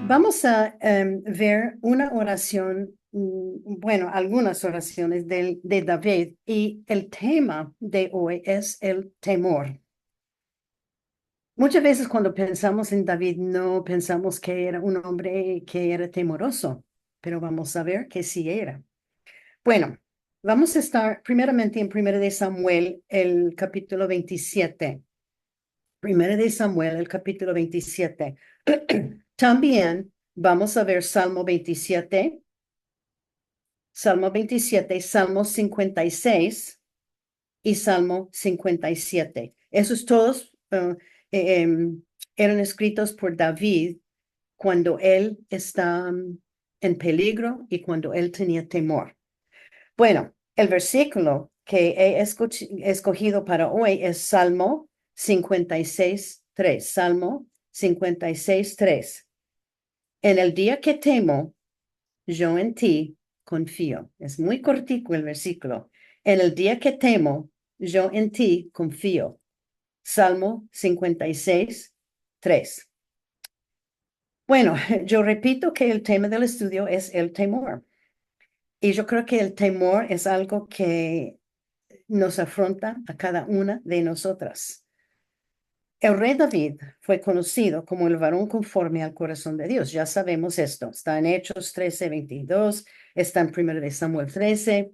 Vamos a ver una oración, bueno, algunas oraciones de David y el tema de hoy es el temor. Muchas veces cuando pensamos en David no pensamos que era un hombre que era temoroso, pero vamos a ver que sí era. Bueno, vamos a estar primeramente en 1 de Samuel, el capítulo 27. 1 de Samuel, el capítulo 27. También vamos a ver Salmo 27, Salmo 56 y Salmo 57. Esos todos eran escritos por David cuando él está en peligro y cuando él tenía temor. Bueno, el versículo que he escogido para hoy es Salmo 56:3. Salmo 56:3. En el día que temo, yo en ti confío. Es muy cortico el versículo. En el día que temo, yo en ti confío. Salmo 56:3. Bueno, yo repito que el tema del estudio es el temor. Y yo creo que el temor es algo que nos afronta a cada una de nosotras. El rey David fue conocido como el varón conforme al corazón de Dios. Ya sabemos esto. Está en Hechos 13:22, está en 1 de Samuel 13.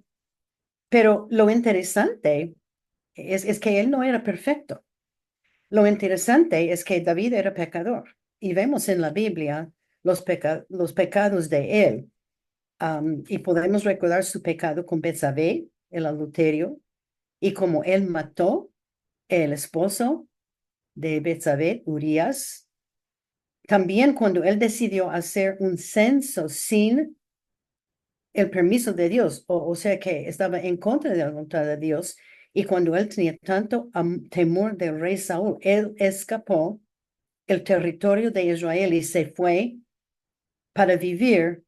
Pero lo interesante es que él no era perfecto. Lo interesante es que David era pecador. Y vemos en la Biblia los pecados de él. Y podemos recordar su pecado con Betsabé, el adulterio, y como él mató el esposo de Betsabé, Urías. También cuando él decidió hacer un censo sin el permiso de Dios, o sea que estaba en contra de la voluntad de Dios, y cuando él tenía tanto temor del rey Saúl, él escapó el territorio de Israel y se fue para vivir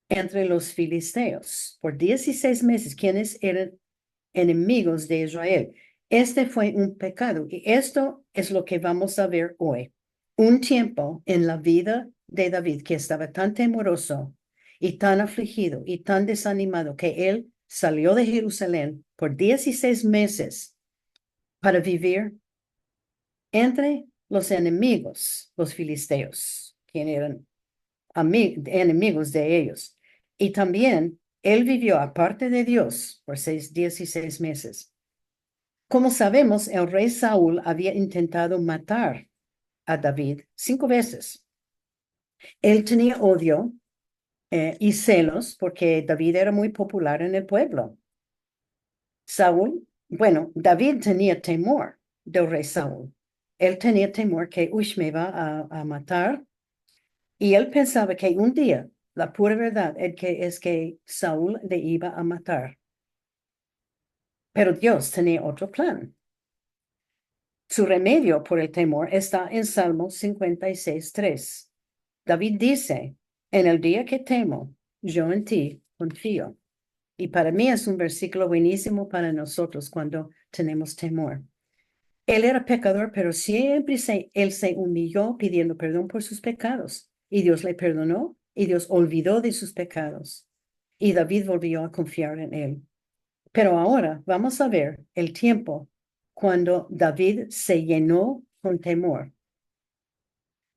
entre los filisteos por 16 meses, quienes eran enemigos de Israel. Este fue un pecado y esto es lo que vamos a ver hoy. Un tiempo en la vida de David que estaba tan temoroso y tan afligido y tan desanimado que él salió de Jerusalén por 16 meses para vivir entre los enemigos, los filisteos, quienes eran enemigos de ellos. Y también él vivió aparte de Dios por 16 meses. Como sabemos, el rey Saúl había intentado matar a David 5 veces. Él tenía odio y celos porque David era muy popular en el pueblo. David tenía temor del rey Saúl. Él tenía temor que, me va a matar. Y él pensaba que un día, la pura verdad es que Saúl le iba a matar. Pero Dios tenía otro plan. Su remedio por el temor está en Salmo 56:3. David dice, en el día que temo, yo en ti confío. Y para mí es un versículo buenísimo para nosotros cuando tenemos temor. Él era pecador, pero siempre él se humilló pidiendo perdón por sus pecados. Y Dios le perdonó y Dios olvidó de sus pecados. Y David volvió a confiar en él. Pero ahora vamos a ver el tiempo cuando David se llenó con temor.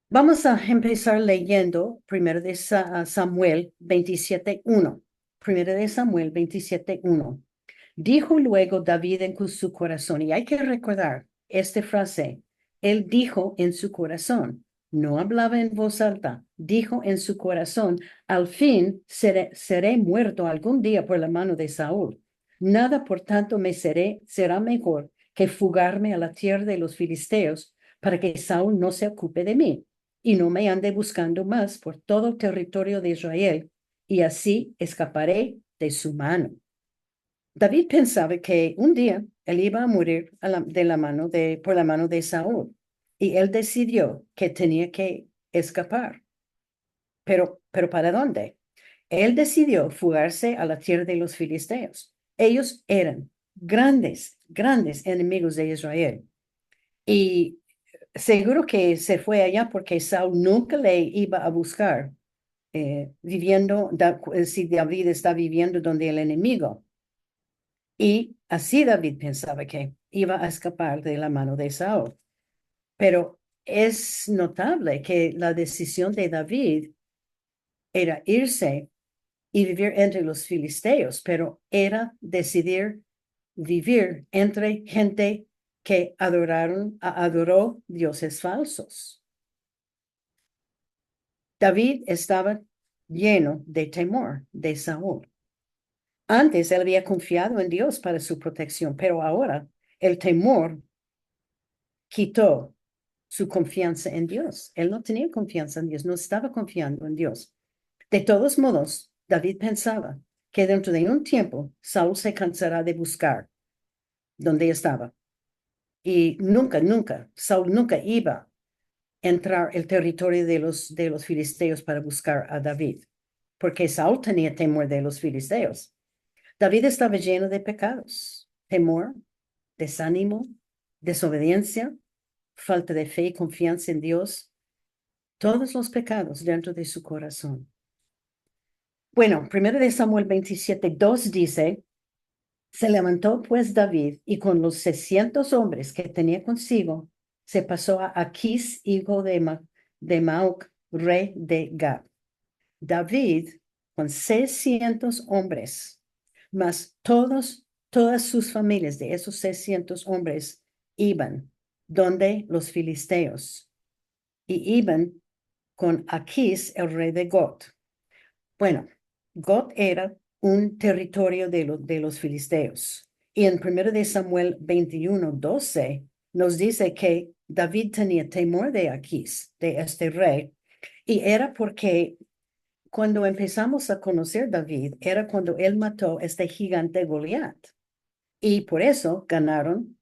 Vamos a empezar leyendo 1 de Samuel 27:1. 1 de Samuel 27:1. Dijo luego David en su corazón, y hay que recordar esta frase, él dijo en su corazón, no hablaba en voz alta, dijo en su corazón, al fin seré muerto algún día por la mano de Saúl. Nada, por tanto, será mejor que fugarme a la tierra de los filisteos para que Saúl no se ocupe de mí y no me ande buscando más por todo el territorio de Israel, y así escaparé de su mano. David pensaba que un día él iba a morir por la mano de Saúl, y él decidió que tenía que escapar. Pero ¿para dónde? Él decidió fugarse a la tierra de los filisteos. Ellos eran grandes, grandes enemigos de Israel. Y seguro que se fue allá porque Saúl nunca le iba a buscar, si David está viviendo donde el enemigo. Y así David pensaba que iba a escapar de la mano de Saúl. Pero es notable que la decisión de David era irse y vivir entre los filisteos, pero era decidir vivir entre gente que adoró dioses falsos. David estaba lleno de temor de Saúl. Antes él había confiado en Dios para su protección, pero ahora el temor quitó su confianza en Dios. Él no tenía confianza en Dios, no estaba confiando en Dios. De todos modos, David pensaba que dentro de un tiempo Saúl se cansará de buscar donde estaba. Y Saúl nunca iba a entrar el territorio de los filisteos para buscar a David, porque Saúl tenía temor de los filisteos. David estaba lleno de pecados, temor, desánimo, desobediencia, falta de fe y confianza en Dios, todos los pecados dentro de su corazón. Bueno, 1 Samuel 27:2 dice, se levantó pues David y con los 600 hombres que tenía consigo, se pasó a Aquís, hijo de Mauc, rey de Gad. David con 600 hombres, más todas sus familias de esos 600 hombres iban donde los filisteos y iban con Aquís, el rey de Got. Bueno, Got era un territorio de los filisteos. Y en 1 Samuel 21:12 nos dice que David tenía temor de Aquís, de este rey, y era porque cuando empezamos a conocer a David, era cuando él mató a este gigante Goliat. Y por eso ganaron,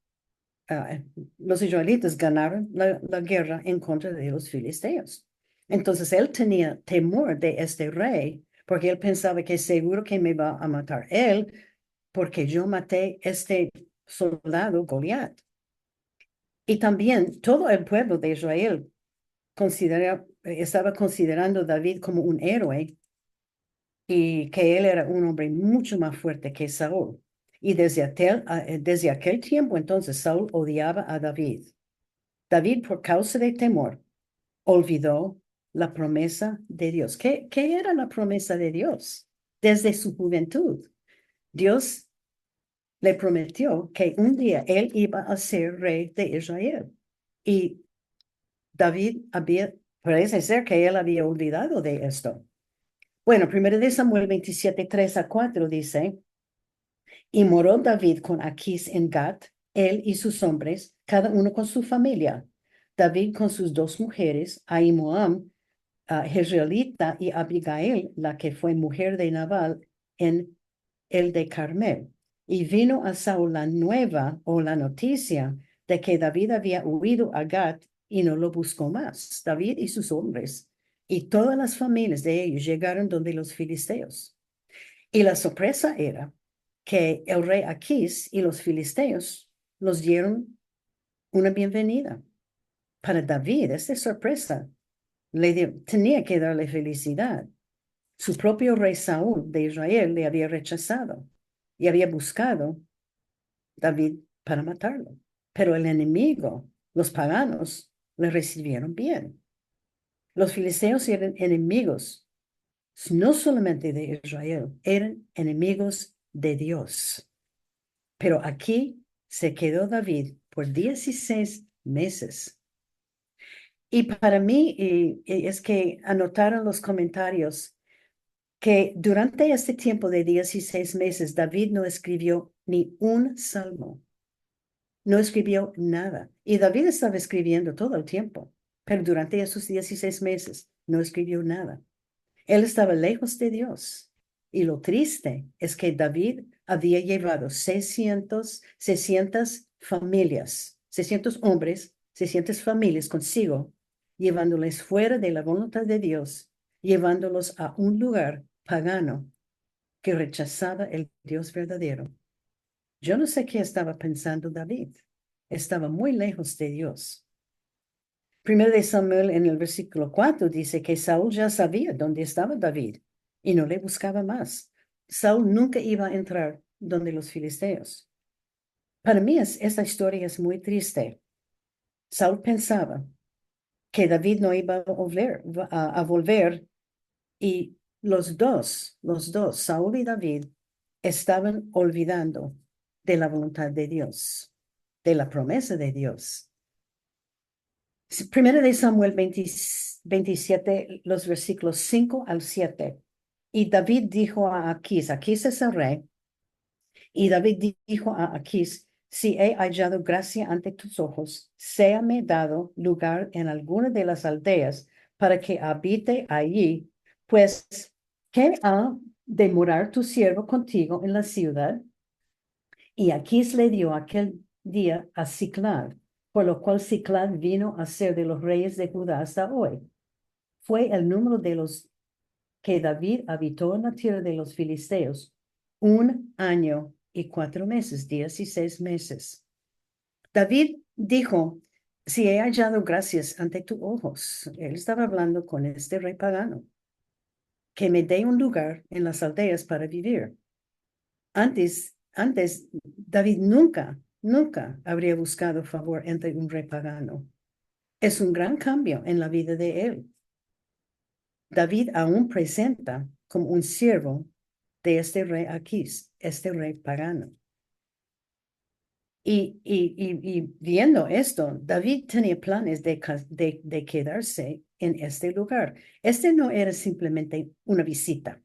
uh, los israelitas ganaron la guerra en contra de los filisteos. Entonces él tenía temor de este rey, porque él pensaba que seguro que me va a matar él, porque yo maté este soldado Goliat. Y también todo el pueblo de Israel estaba considerando a David como un héroe y que él era un hombre mucho más fuerte que Saúl. Y desde aquel tiempo entonces Saúl odiaba a David. David, por causa de temor, olvidó la promesa de Dios. ¿Qué era la promesa de Dios? Desde su juventud, Dios le prometió que un día él iba a ser rey de Israel. Y parece ser que él había olvidado de esto. Bueno, 1 Samuel 27:3-4 dice, y moró David con Aquís en Gat, él y sus hombres, cada uno con su familia. David con sus dos mujeres, Ahinoam, Jezreelita, y Abigail, la que fue mujer de Nabal en el de Carmel. Y vino a Saúl la nueva o la noticia de que David había huido a Gat y no lo buscó más. David y sus hombres y todas las familias de ellos llegaron donde los filisteos. Y la sorpresa era que el rey Aquís y los filisteos los dieron una bienvenida. Para David, esta sorpresa tenía que darle felicidad. Su propio rey Saúl de Israel le había rechazado y había buscado David para matarlo. Pero el enemigo, los paganos, le recibieron bien. Los filisteos eran enemigos, no solamente de Israel, eran enemigos de Dios. Pero aquí se quedó David por 16 meses. Y para mí es que anotaron los comentarios que durante este tiempo de 16 meses David no escribió ni un salmo, no escribió nada. Y David estaba escribiendo todo el tiempo, pero durante esos 16 meses no escribió nada. Él estaba lejos de Dios. Y lo triste es que David había llevado 600 familias, 600 hombres, 600 familias consigo, llevándoles fuera de la voluntad de Dios, llevándolos a un lugar pagano que rechazaba el Dios verdadero. Yo no sé qué estaba pensando David. Estaba muy lejos de Dios. Primero de Samuel en el versículo 4 dice que Saúl ya sabía dónde estaba David y no le buscaba más. Saúl nunca iba a entrar donde los filisteos. Para mí esta historia es muy triste. Saúl pensaba que David no iba a volver y los dos, Saúl y David, estaban olvidando de la voluntad de Dios, de la promesa de Dios. Primero de Samuel 27, los versículos 5 al 7. Y David dijo a Aquís es el rey, y David dijo a Aquís, si he hallado gracia ante tus ojos, séame dado lugar en alguna de las aldeas para que habite allí, pues, ¿qué ha de morar tu siervo contigo en la ciudad? Y Aquís le dio aquel día a Siclag, por lo cual Siclag vino a ser de los reyes de Judá hasta hoy. Fue el número de los que David habitó en la tierra de los filisteos, 1 año y 4 meses, 16 meses. David dijo, si he hallado gracias ante tus ojos, él estaba hablando con este rey pagano, que me dé un lugar en las aldeas para vivir. Antes, David nunca habría buscado favor entre un rey pagano. Es un gran cambio en la vida de él. David aún presenta como un siervo de este rey Aquís, este rey pagano. Y viendo esto, David tenía planes de quedarse en este lugar. Este no era simplemente una visita.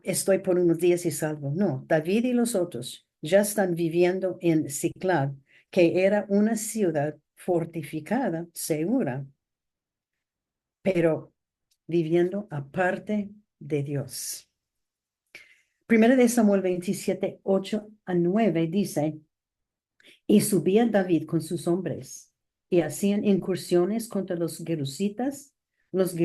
Estoy por unos días y salgo. No, David y los otros ya están viviendo en Siclag, que era una ciudad fortificada, segura, pero viviendo aparte de Dios. Primero de Samuel 27, 8 a 9 dice, y subía David con sus hombres, y hacían incursiones contra los gerusitas, los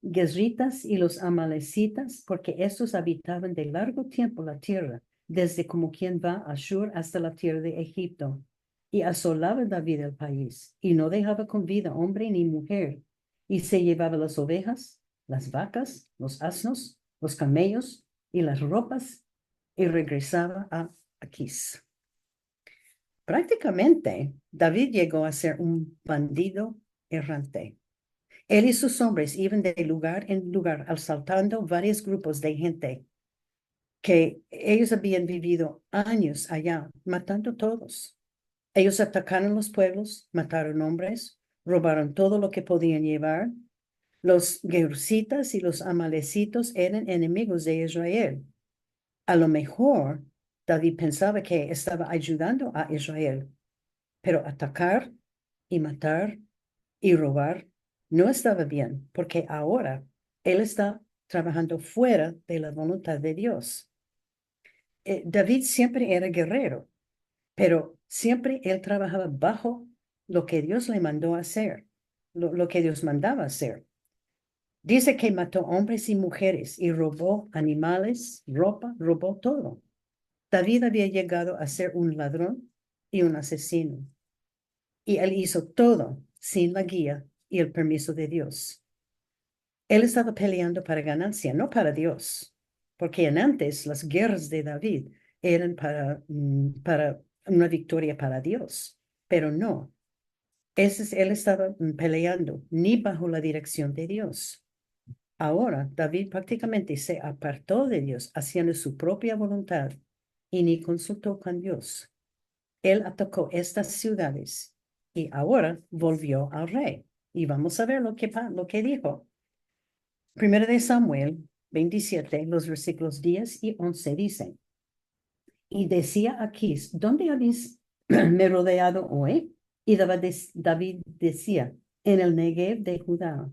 gesritas y los amalecitas, porque estos habitaban de largo tiempo la tierra, desde como quien va a Shur hasta la tierra de Egipto. Y asolaba David el país, y no dejaba con vida hombre ni mujer, y se llevaba las ovejas, las vacas, los asnos, los camellos y las ropas, y regresaba a Aquís. Prácticamente, David llegó a ser un bandido errante. Él y sus hombres iban de lugar en lugar asaltando varios grupos de gente que ellos habían vivido años allá, matando todos. Ellos atacaron los pueblos, mataron hombres, robaron todo lo que podían llevar. Los Gerusitas y los Amalecitos eran enemigos de Israel. A lo mejor David pensaba que estaba ayudando a Israel, pero atacar y matar y robar no estaba bien, porque ahora él está trabajando fuera de la voluntad de Dios. David siempre era guerrero, pero siempre él trabajaba bajo lo que Dios le mandó a hacer, lo que Dios mandaba hacer. Dice que mató hombres y mujeres y robó animales, ropa, robó todo. David había llegado a ser un ladrón y un asesino. Y él hizo todo sin la guía y el permiso de Dios. Él estaba peleando para ganancia, no para Dios, porque en antes las guerras de David eran para una victoria para Dios, pero no. Él estaba peleando ni bajo la dirección de Dios. Ahora David prácticamente se apartó de Dios, haciendo su propia voluntad y ni consultó con Dios. Él atacó estas ciudades y ahora volvió al rey. Y vamos a ver lo que dijo. Primero de Samuel 27, los versículos 10 y 11 dicen, y decía Aquís, ¿dónde habéis me rodeado hoy? Y David decía, en el Negev de Judá,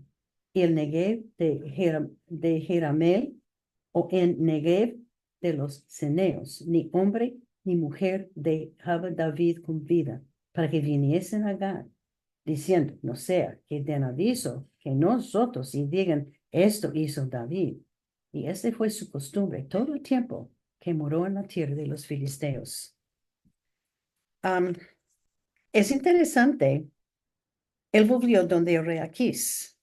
y el Negev de Jeramel, o en Negev de los ceneos, ni hombre ni mujer dejaba David con vida, para que viniesen a Gad, diciendo, no sea que den aviso que nosotros y digan, esto hizo David. Y esta fue su costumbre todo el tiempo que moró en la tierra de los filisteos. Es interesante Él volvió donde el rey Aquís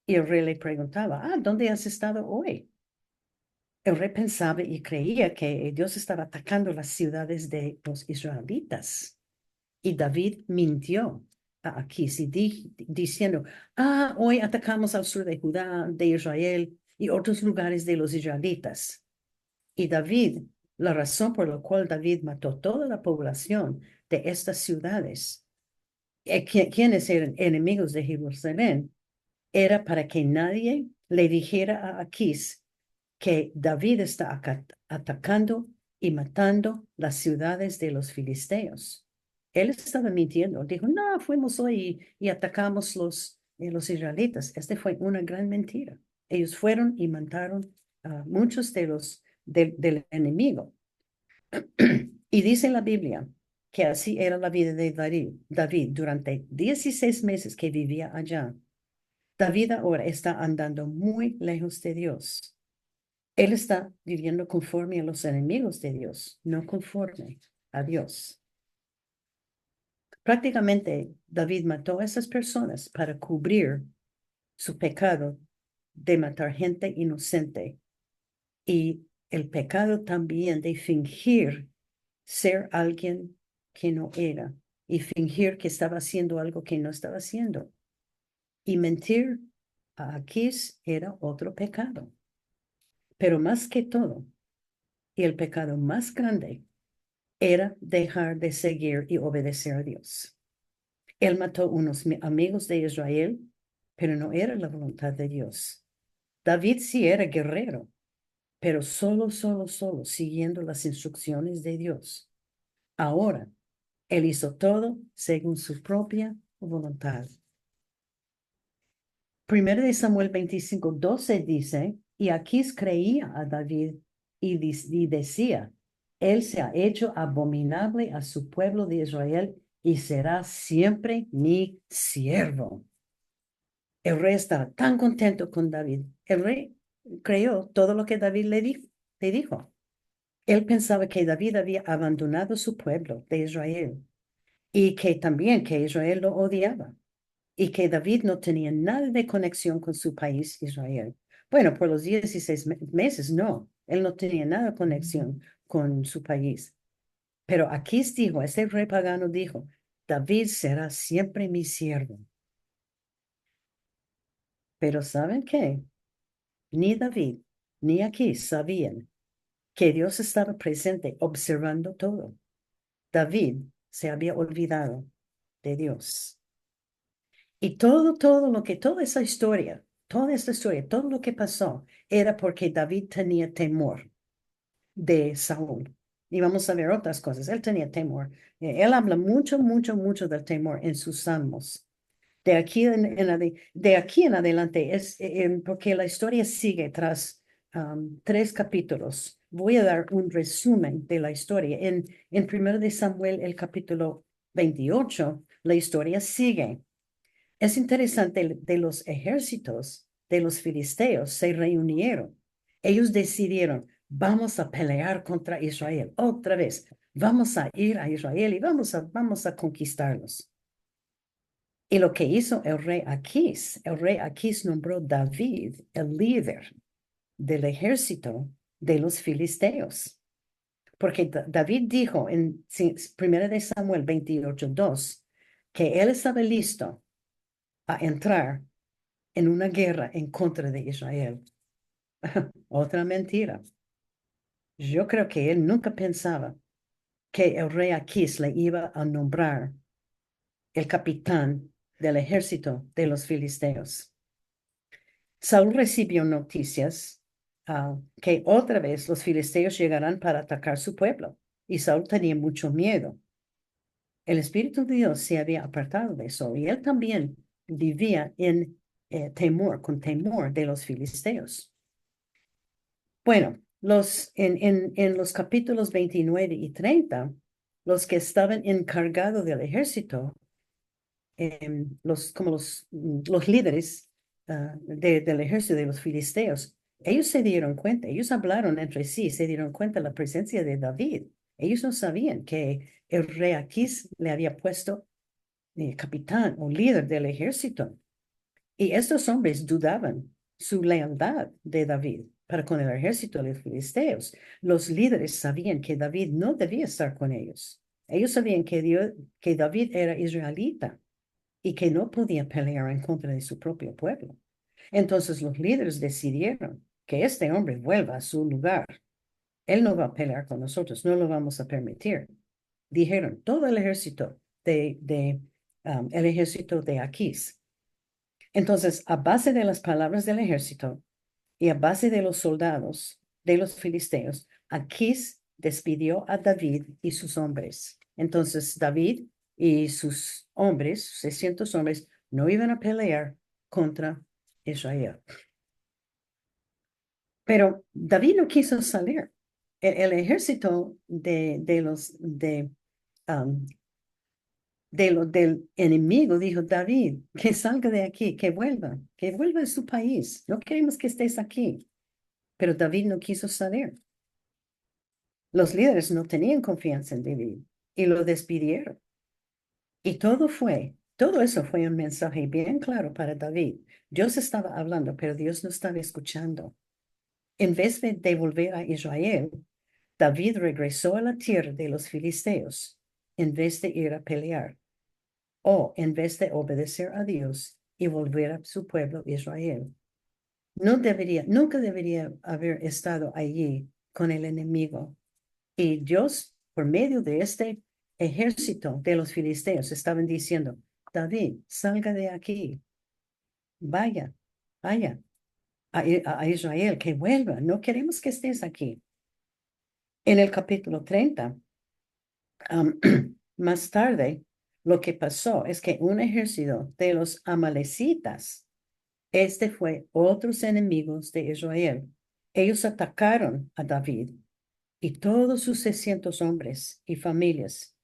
y el rey le preguntaba, ¿dónde has estado hoy? El rey pensaba y creía que Dios estaba atacando las ciudades de los israelitas. Y David mintió a Aquís diciendo, hoy atacamos al sur de Judá, de Israel y otros lugares de los israelitas. Y David, la razón por la cual David mató toda la población de estas ciudades, quienes eran enemigos de Jerusalén, era para que nadie le dijera a Aquís que David está atacando y matando las ciudades de los filisteos. Él estaba mintiendo. Dijo, no, fuimos hoy y atacamos los israelitas. Este fue una gran mentira. Ellos fueron y mataron a muchos de los del enemigo. Y dice la Biblia que así era la vida de David durante 16 meses que vivía allá. David ahora está andando muy lejos de Dios. Él está viviendo conforme a los enemigos de Dios, no conforme a Dios. Prácticamente David mató a esas personas para cubrir su pecado de matar gente inocente y el pecado también de fingir ser alguien que no era y fingir que estaba haciendo algo que no estaba haciendo. Y mentir a Aquís era otro pecado. Pero más que todo, y el pecado más grande era dejar de seguir y obedecer a Dios. Él mató unos amigos de Israel, pero no era la voluntad de Dios. David sí era guerrero, pero solo, siguiendo las instrucciones de Dios. Ahora, él hizo todo según su propia voluntad. Primero de Samuel 25:12 dice, y Aquís creía a David y decía, él se ha hecho abominable a su pueblo de Israel y será siempre mi siervo. El rey estaba tan contento con David. El rey creyó todo lo que David le dijo. Él pensaba que David había abandonado su pueblo de Israel y que también que Israel lo odiaba y que David no tenía nada de conexión con su país, Israel. Bueno, por los 16 meses no, él no tenía nada de conexión con su país. Pero Aquís dijo, ese rey pagano dijo, David será siempre mi siervo. Pero ¿saben qué? Ni David ni Aquís sabían que Dios estaba presente observando todo. David se había olvidado de Dios. Y toda esa historia, todo lo que pasó era porque David tenía temor de Saúl. Y vamos a ver otras cosas. Él tenía temor. Él habla mucho del temor en sus salmos. De aquí en adelante es porque la historia sigue tras 3 capítulos. Voy a dar un resumen de la historia. En 1 de Samuel, el capítulo 28, la historia sigue. Es interesante, de los ejércitos de los filisteos se reunieron. Ellos decidieron, vamos a pelear contra Israel otra vez. Vamos a ir a Israel y vamos a conquistarlos. Y lo que hizo el rey Aquís nombró David el líder del ejército de los filisteos. Porque David dijo en 1 de Samuel 28:2 que él estaba listo a entrar en una guerra en contra de Israel. Otra mentira. Yo creo que él nunca pensaba que el rey Aquís le iba a nombrar el capitán del ejército de los filisteos. Saúl recibió noticias que otra vez los filisteos llegarán para atacar su pueblo, y Saúl tenía mucho miedo. El Espíritu de Dios se había apartado de Saúl y él también vivía en con temor de los filisteos. Bueno, en los capítulos 29 y 30, los que estaban encargados del ejército, como los líderes del ejército de los filisteos, ellos se dieron cuenta, ellos hablaron entre sí, se dieron cuenta de la presencia de David. Ellos no sabían que el rey Aquís le había puesto capitán o líder del ejército. Y estos hombres dudaban su lealtad de David para con el ejército de los filisteos. Los líderes sabían que David no debía estar con ellos. Ellos sabían que David era israelita y que no podía pelear en contra de su propio pueblo. Entonces los líderes decidieron que este hombre vuelva a su lugar. Él no va a pelear con nosotros, no lo vamos a permitir. Dijeron todo el ejército el ejército de Aquís. Entonces, a base de las palabras del ejército y a base de los soldados de los filisteos, Aquís despidió a David y sus hombres. Entonces, David y sus hombres, 600 hombres, no iban a pelear contra Israel. Pero David no quiso salir. El ejército um, del enemigo dijo, David, que salga de aquí, que vuelva a su país. No queremos que estés aquí. Pero David no quiso salir. Los líderes no tenían confianza en David y lo despidieron. Y todo eso fue un mensaje bien claro para David. Dios estaba hablando, pero Dios no estaba escuchando. En vez de devolver a Israel, David regresó a la tierra de los filisteos en vez de ir a pelear o en vez de obedecer a Dios y volver a su pueblo Israel. Nunca debería haber estado allí con el enemigo. Y Dios, por medio de este ejército de los filisteos, estaban diciendo, David, salga de aquí, vaya, vaya a Israel, que vuelva, no queremos que estés aquí. En el capítulo 30, um, más tarde, lo que pasó es que un ejército de los amalecitas, este fue otros enemigos de Israel. Ellos atacaron a David y todos sus 600 hombres y familias.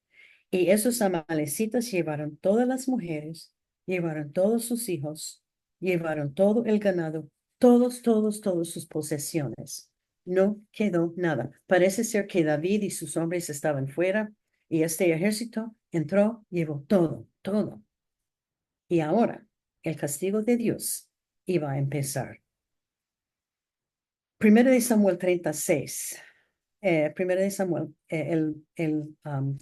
Y esos amalecitas llevaron todas las mujeres, llevaron todos sus hijos, llevaron todo el ganado, todas sus posesiones. No quedó nada. Parece ser que David y sus hombres estaban fuera y este ejército entró, llevó todo. Y ahora el castigo de Dios iba a empezar. Primero de Samuel 36. Primero de Samuel,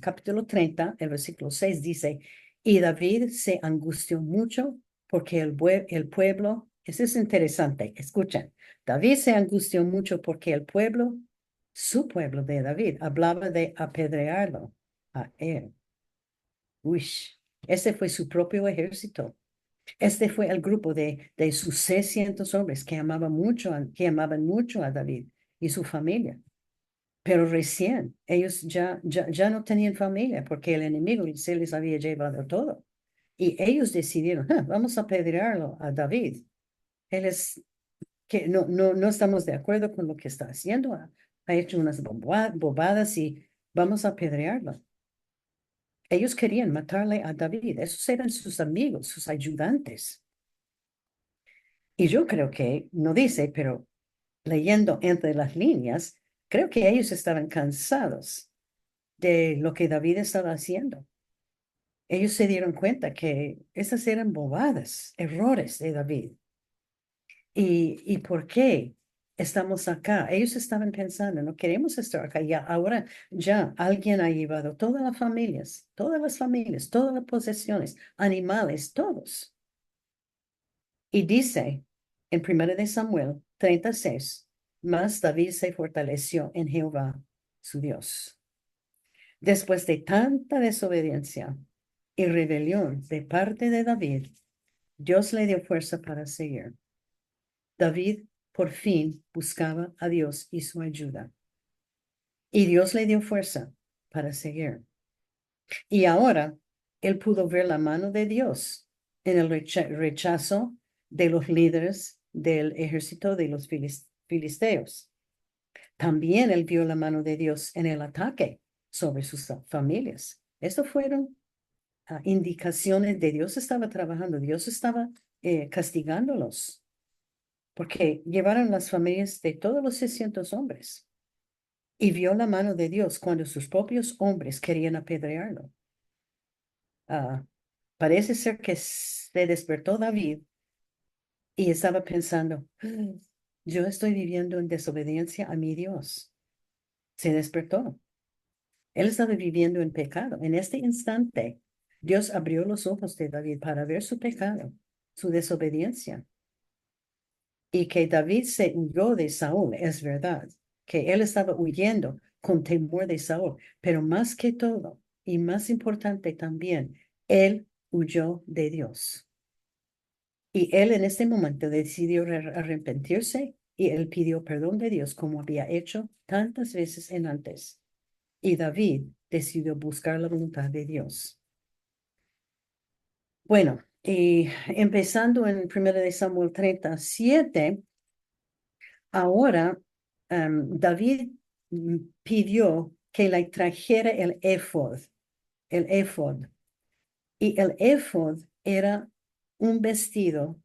capítulo 30, el versículo 6 dice, y David se angustió mucho porque el pueblo, eso es interesante, escuchen, David se angustió mucho porque el pueblo, su pueblo de David, hablaba de apedrearlo a él. Uy, ese fue su propio ejército. Este fue el grupo de sus 600 hombres que amaban mucho a David y su familia. Pero recién ellos ya no tenían familia porque el enemigo se les había llevado todo. Y ellos decidieron, "Ah, vamos a apedrearlo a David. Él es que no estamos de acuerdo con lo que está haciendo. Ha hecho unas bobadas y vamos a apedrearlo. Ellos querían matarle a David. Esos eran sus amigos, sus ayudantes. Y yo creo que, no dice, pero leyendo entre las líneas, creo que ellos estaban cansados de lo que David estaba haciendo. Ellos se dieron cuenta que esas eran bobadas, errores de David. ¿Y por qué estamos acá? Ellos estaban pensando, no queremos estar acá. Ya, ahora ya alguien ha llevado todas las familias, todas las posesiones, animales, todos. Y dice en 1 de Samuel 36, mas David se fortaleció en Jehová, su Dios. Después de tanta desobediencia y rebelión de parte de David, Dios le dio fuerza para seguir. David por fin buscaba a Dios y su ayuda. Y Dios le dio fuerza para seguir. Y ahora él pudo ver la mano de Dios en el rechazo de los líderes del ejército de los filisteos. También él vio la mano de Dios en el ataque sobre sus familias. Estos fueron indicaciones de Dios estaba trabajando, Dios estaba castigándolos, porque llevaron las familias de todos los 600 hombres y vio la mano de Dios cuando sus propios hombres querían apedrearlo. Parece ser que se despertó David y estaba pensando, yo estoy viviendo en desobediencia a mi Dios. Se despertó. Él estaba viviendo en pecado. En este instante, Dios abrió los ojos de David para ver su pecado, su desobediencia. Y que David se huyó de Saúl, es verdad, que él estaba huyendo con temor de Saúl, pero más que todo, y más importante también, él huyó de Dios. Y él en este momento decidió arrepentirse y él pidió perdón de Dios como había hecho tantas veces en antes. Y David decidió buscar la voluntad de Dios. Bueno, y empezando en 1 de Samuel 37, ahora David pidió que le trajera el éfod, el éfod. Y el éfod era un vestido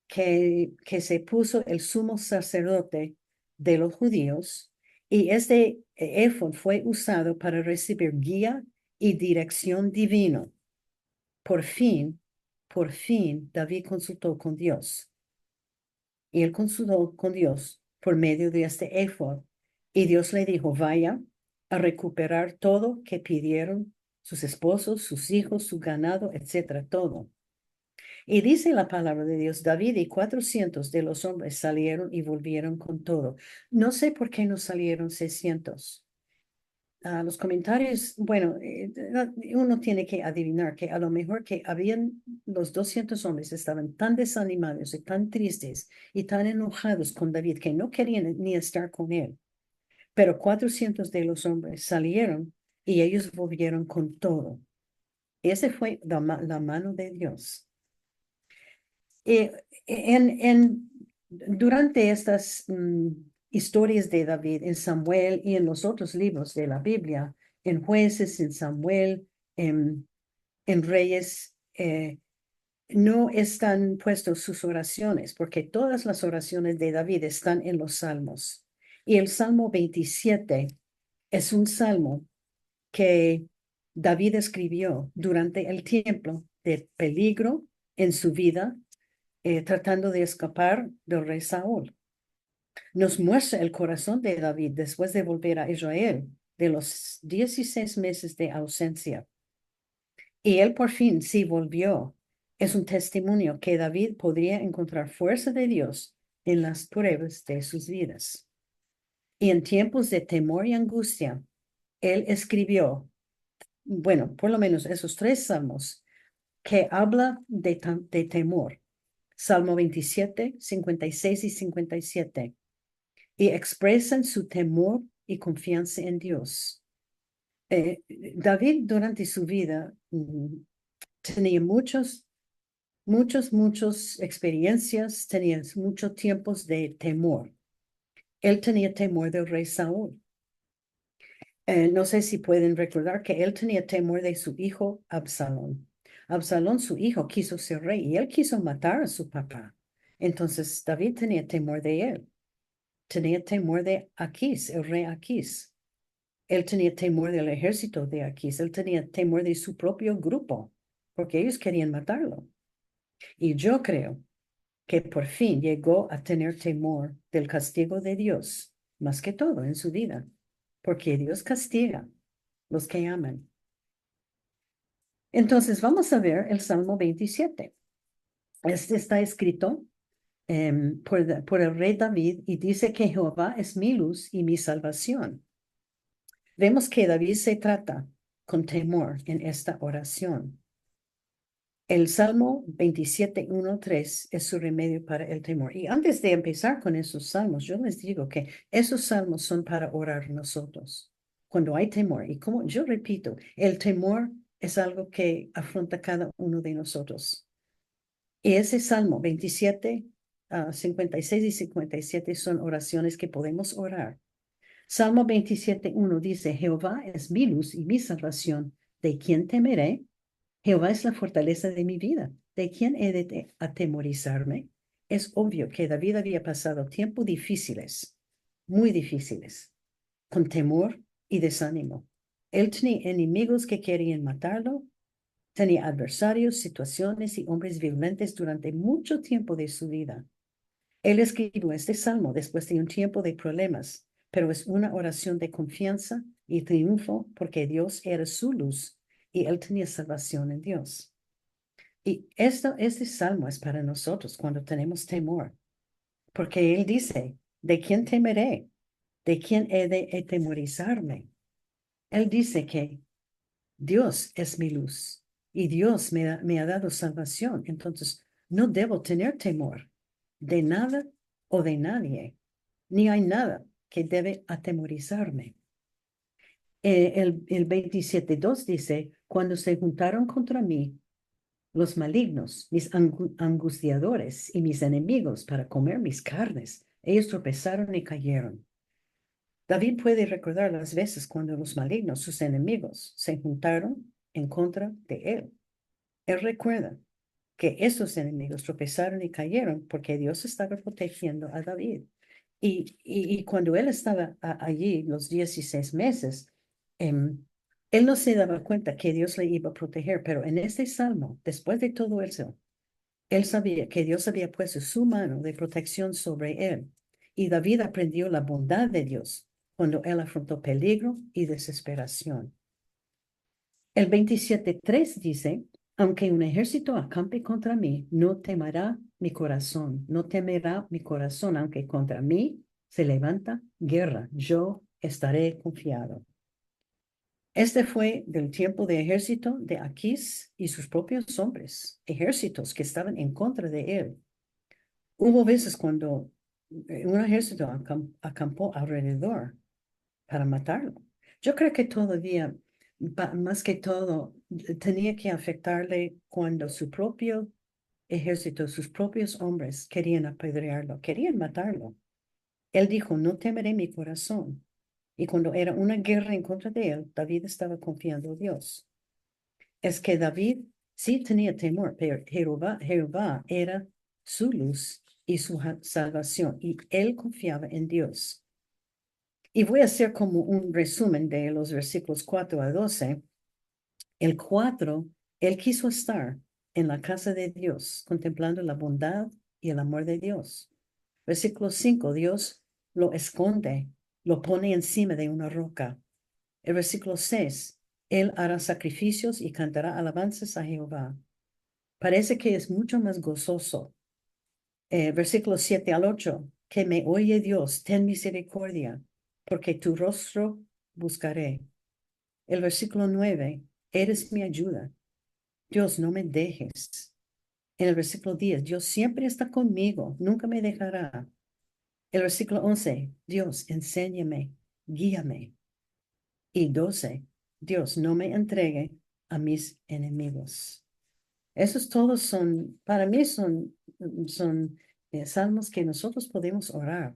que se puso el sumo sacerdote de los judíos, y este éfod fue usado para recibir guía y dirección divino. Por fin, David consultó con Dios, y él consultó con Dios por medio de este éfod, y Dios le dijo, vaya a recuperar todo que pidieron sus esposos, sus hijos, su ganado, etcétera, todo. Y dice la palabra de Dios, David y 400 de los hombres salieron y volvieron con todo. No sé por qué no salieron 600. Los comentarios, bueno, uno tiene que adivinar que a lo mejor que habían los 200 hombres estaban tan desanimados y tan tristes y tan enojados con David que no querían ni estar con él. Pero 400 de los hombres salieron y ellos volvieron con todo. Ese fue la mano de Dios. Eh, durante estas historias de David en Samuel y en los otros libros de la Biblia, en Jueces, en Samuel, en Reyes, no están puestos sus oraciones, porque todas las oraciones de David están en los salmos. Y el Salmo 27 es un salmo que David escribió durante el tiempo de peligro en su vida, tratando de escapar del rey Saúl. Nos muestra el corazón de David después de volver a Israel de los 16 meses de ausencia. Y él por fin sí volvió. Es un testimonio que David podría encontrar fuerza de Dios en las pruebas de sus vidas. Y en tiempos de temor y angustia, él escribió, bueno, por lo menos esos 3 salmos que habla de temor. Salmo 27, 56 y 57, y expresan su temor y confianza en Dios. David durante su vida tenía muchas experiencias, tenía muchos tiempos de temor. Él tenía temor del rey Saúl. No sé si pueden recordar que él tenía temor de su hijo Absalón. Absalón, su hijo, quiso ser rey y él quiso matar a su papá. Entonces David tenía temor de él. Tenía temor de Aquís, el rey Aquís. Él tenía temor del ejército de Aquís. Él tenía temor de su propio grupo, porque ellos querían matarlo. Y yo creo que por fin llegó a tener temor del castigo de Dios, más que todo en su vida, porque Dios castiga los que aman. Entonces vamos a ver el Salmo 27. Este está escrito por el rey David y dice que Jehová es mi luz y mi salvación. Vemos que David se trata con temor en esta oración. El Salmo 27, 1, 3 es su remedio para el temor. Y antes de empezar con esos salmos, yo les digo que esos salmos son para orar nosotros cuando hay temor. Y como yo repito, el temor es algo que afronta cada uno de nosotros. Y ese Salmo 27, 56 y 57 son oraciones que podemos orar. Salmo 27, 1 dice, Jehová es mi luz y mi salvación. ¿De quién temeré? Jehová es la fortaleza de mi vida. ¿De quién he de atemorizarme? Es obvio que David había pasado tiempos difíciles, muy difíciles, con temor y desánimo. Él tenía enemigos que querían matarlo, Tenía adversarios, situaciones y hombres violentos durante mucho tiempo de su vida. Él escribió este salmo después de un tiempo de problemas, pero es una oración de confianza y triunfo porque Dios era su luz y él tenía salvación en Dios. Y este salmo es para nosotros cuando tenemos temor, porque él dice, ¿de quién temeré? ¿De quién he de atemorizarme? Él dice que Dios es mi luz y Dios me ha dado salvación. Entonces, no debo tener temor de nada o de nadie, ni hay nada que debe atemorizarme. El 27:2 dice, cuando se juntaron contra mí los malignos, mis angustiadores y mis enemigos para comer mis carnes, ellos tropezaron y cayeron. David puede recordar las veces cuando los malignos, sus enemigos, se juntaron en contra de él. Él recuerda que esos enemigos tropezaron y cayeron porque Dios estaba protegiendo a David. Y cuando él estaba allí los 16 meses, em, él no se daba cuenta que Dios le iba a proteger, pero en este salmo, después de todo eso, él sabía que Dios había puesto su mano de protección sobre él. Y David aprendió la bondad de Dios cuando él afrontó peligro y desesperación. El 27:3 dice, aunque un ejército acampe contra mí, no temerá mi corazón, no temerá mi corazón, aunque contra mí se levanta guerra, yo estaré confiado. Este fue del tiempo de ejército de Aquís y sus propios hombres, ejércitos que estaban en contra de él. Hubo veces cuando un ejército acampó alrededor para matarlo. Yo creo que todavía, más que todo, tenía que afectarle cuando su propio ejército, sus propios hombres querían apedrearlo, querían matarlo. Él dijo, no temeré mi corazón. Y cuando era una guerra en contra de él, David estaba confiando en Dios. Es que David sí tenía temor, pero Jehová era su luz y su salvación, y él confiaba en Dios. Y voy a hacer como un resumen de los versículos 4 a 12. El 4, él quiso estar en la casa de Dios, contemplando la bondad y el amor de Dios. Versículo 5, Dios lo esconde, lo pone encima de una roca. El versículo 6, él hará sacrificios y cantará alabanzas a Jehová. Parece que es mucho más gozoso. Versículo 7 al 8, que me oye Dios, ten misericordia, porque tu rostro buscaré. El versículo 9, eres mi ayuda. Dios, no me dejes. En el versículo 10, Dios siempre está conmigo, nunca me dejará. El versículo 11, Dios, enséñame, guíame. Y 12, Dios, no me entregue a mis enemigos. Esos todos son, para mí son salmos que nosotros podemos orar.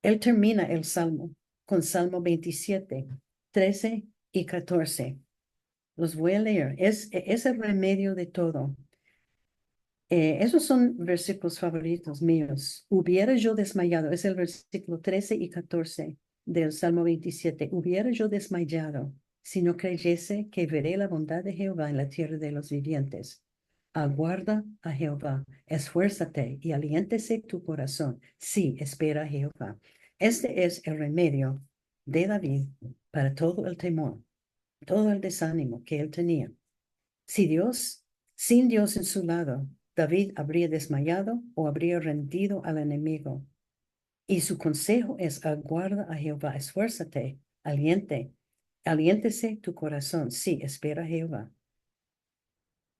Él termina el salmo con Salmo 27, 13 y 14. Los voy a leer. Es el remedio de todo. Esos son versículos favoritos míos. Hubiera yo desmayado, es el versículo 13 y 14 del Salmo 27. Hubiera yo desmayado si no creyese que veré la bondad de Jehová en la tierra de los vivientes. Aguarda a Jehová, esfuérzate y aliéntese tu corazón. Sí, espera a Jehová. Este es el remedio de David para todo el temor, todo el desánimo que él tenía. Si Dios, sin Dios en su lado, David habría desmayado o habría rendido al enemigo. Y su consejo es aguarda a Jehová, esfuérzate, aliéntese tu corazón. Sí, espera a Jehová.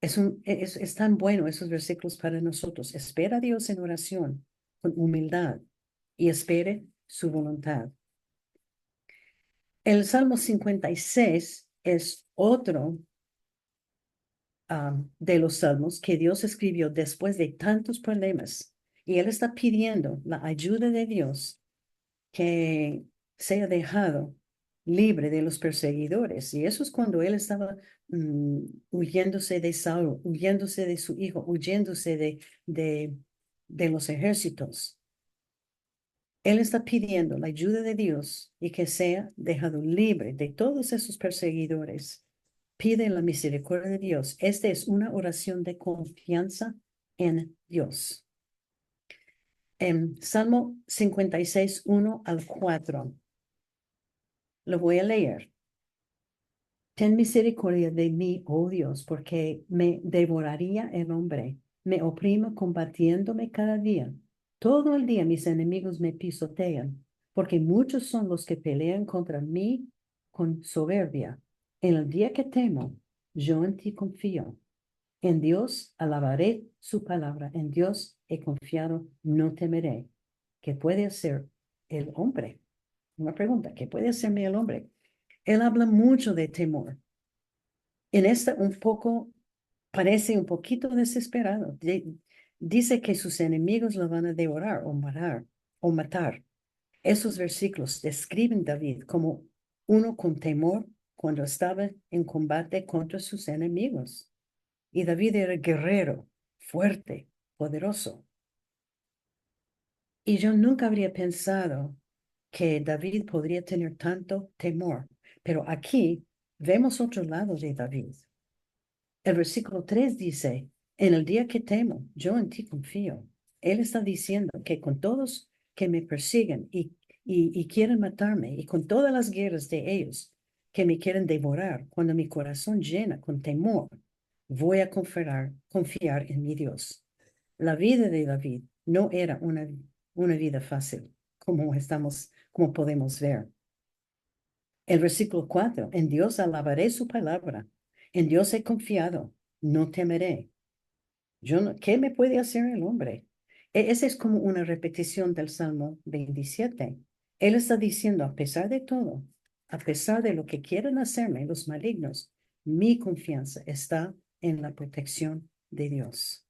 Es tan bueno esos versículos para nosotros. Espera a Dios en oración, con humildad, y espere su voluntad. El Salmo 56 es otro de los salmos que Dios escribió después de tantos problemas. Y él está pidiendo la ayuda de Dios que sea dejado libre de los perseguidores. Y eso es cuando él estaba huyéndose de Saúl, huyéndose de su hijo, huyéndose de los ejércitos. Él está pidiendo la ayuda de Dios y que sea dejado libre de todos esos perseguidores. pide la misericordia de Dios. Esta es una oración de confianza en Dios. En Salmo 56, 1 al 4. Lo voy a leer. Ten misericordia de mí, oh Dios, porque me devoraría el hombre. Me oprime combatiéndome cada día. Todo el día mis enemigos me pisotean, porque muchos son los que pelean contra mí con soberbia. En el día que temo, yo en ti confío. En Dios alabaré su palabra. En Dios he confiado, no temeré. ¿Qué puede hacer el hombre? Una pregunta, ¿qué puede hacerme el hombre? Él habla mucho de temor. En esta un poco, parece un poquito desesperado. Dice que sus enemigos lo van a devorar o matar. Esos versículos describen a David como uno con temor cuando estaba en combate contra sus enemigos. Y David era guerrero, fuerte, poderoso. Y yo nunca habría pensado que David podría tener tanto temor. Pero aquí vemos otro lado de David. El versículo 3 dice, en el día que temo, yo en ti confío. Él está diciendo que con todos que me persiguen y quieren matarme, y con todas las guerras de ellos que me quieren devorar, cuando mi corazón llena con temor, voy a confiar en mi Dios. La vida de David no era una vida fácil, como podemos ver. El versículo 4, en Dios alabaré su palabra, en Dios he confiado, no temeré. ¿Qué me puede hacer el hombre? Esa es como una repetición del Salmo 27. Él está diciendo, a pesar de todo, a pesar de lo que quieren hacerme los malignos, mi confianza está en la protección de Dios.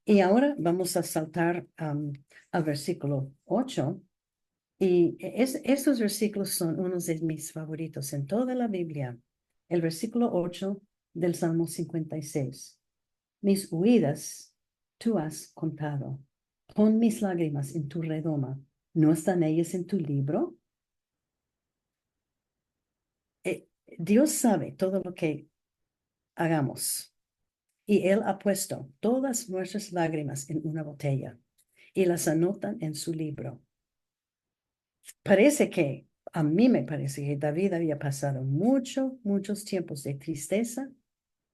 Y ahora vamos a saltar al versículo 8. Y estos versículos son unos de mis favoritos en toda la Biblia. El versículo 8 del Salmo 56. Mis huidas tú has contado. Pon mis lágrimas en tu redoma. ¿No están ellas en tu libro? Eh, Dios sabe todo lo que hagamos. Y Él ha puesto todas nuestras lágrimas en una botella y las anotan en su libro. Parece que, a mí me parece que David había pasado muchos tiempos de tristeza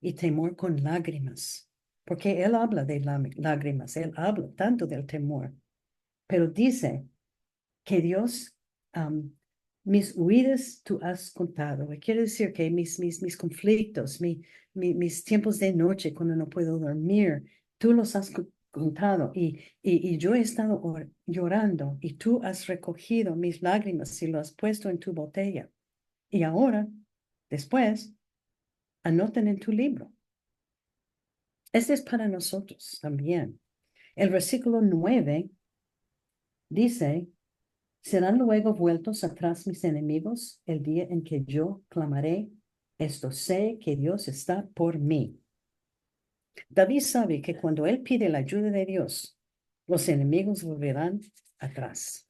y temor con lágrimas, porque él habla de lágrimas, él habla tanto del temor, pero dice que Dios, mis huidas tú has contado. Quiere decir que mis conflictos, mis tiempos de noche cuando no puedo dormir, tú los has contado y yo he estado llorando y tú has recogido mis lágrimas y lo has puesto en tu botella. Y ahora, después, anoten en tu libro. Este es para nosotros también. El versículo 9 dice, serán luego vueltos atrás mis enemigos el día en que yo clamaré, esto sé que Dios está por mí. David sabe que cuando él pide la ayuda de Dios, los enemigos volverán atrás.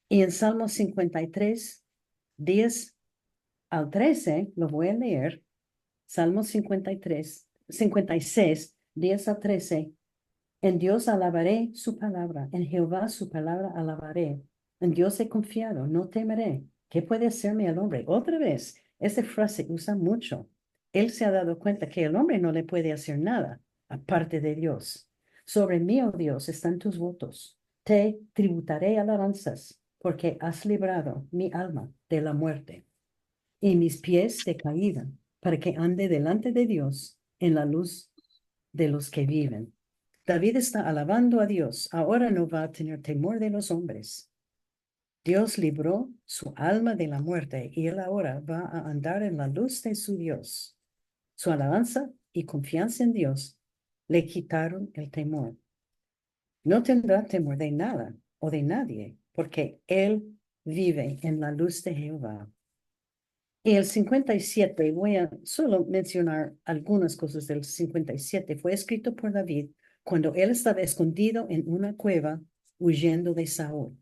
Y en Salmo 53, 10 al 13, lo voy a leer. Salmo 53, 56, 10 al 13. En Dios alabaré su palabra, en Jehová su palabra alabaré. En Dios he confiado, no temeré. ¿Qué puede hacerme el hombre? Otra vez, esta frase usa mucho. Él se ha dado cuenta que el hombre no le puede hacer nada aparte de Dios. Sobre mí, oh Dios, están tus votos. Te tributaré alabanzas, porque has librado mi alma de la muerte y mis pies de caída, para que ande delante de Dios en la luz de los que viven. David está alabando a Dios. Ahora no va a tener temor de los hombres. Dios libró su alma de la muerte y él ahora va a andar en la luz de su Dios. Su alabanza y confianza en Dios le quitaron el temor. No tendrá temor de nada o de nadie, porque él vive en la luz de Jehová. Y el 57, voy a solo mencionar algunas cosas del 57, fue escrito por David cuando él estaba escondido en una cueva huyendo de Saúl,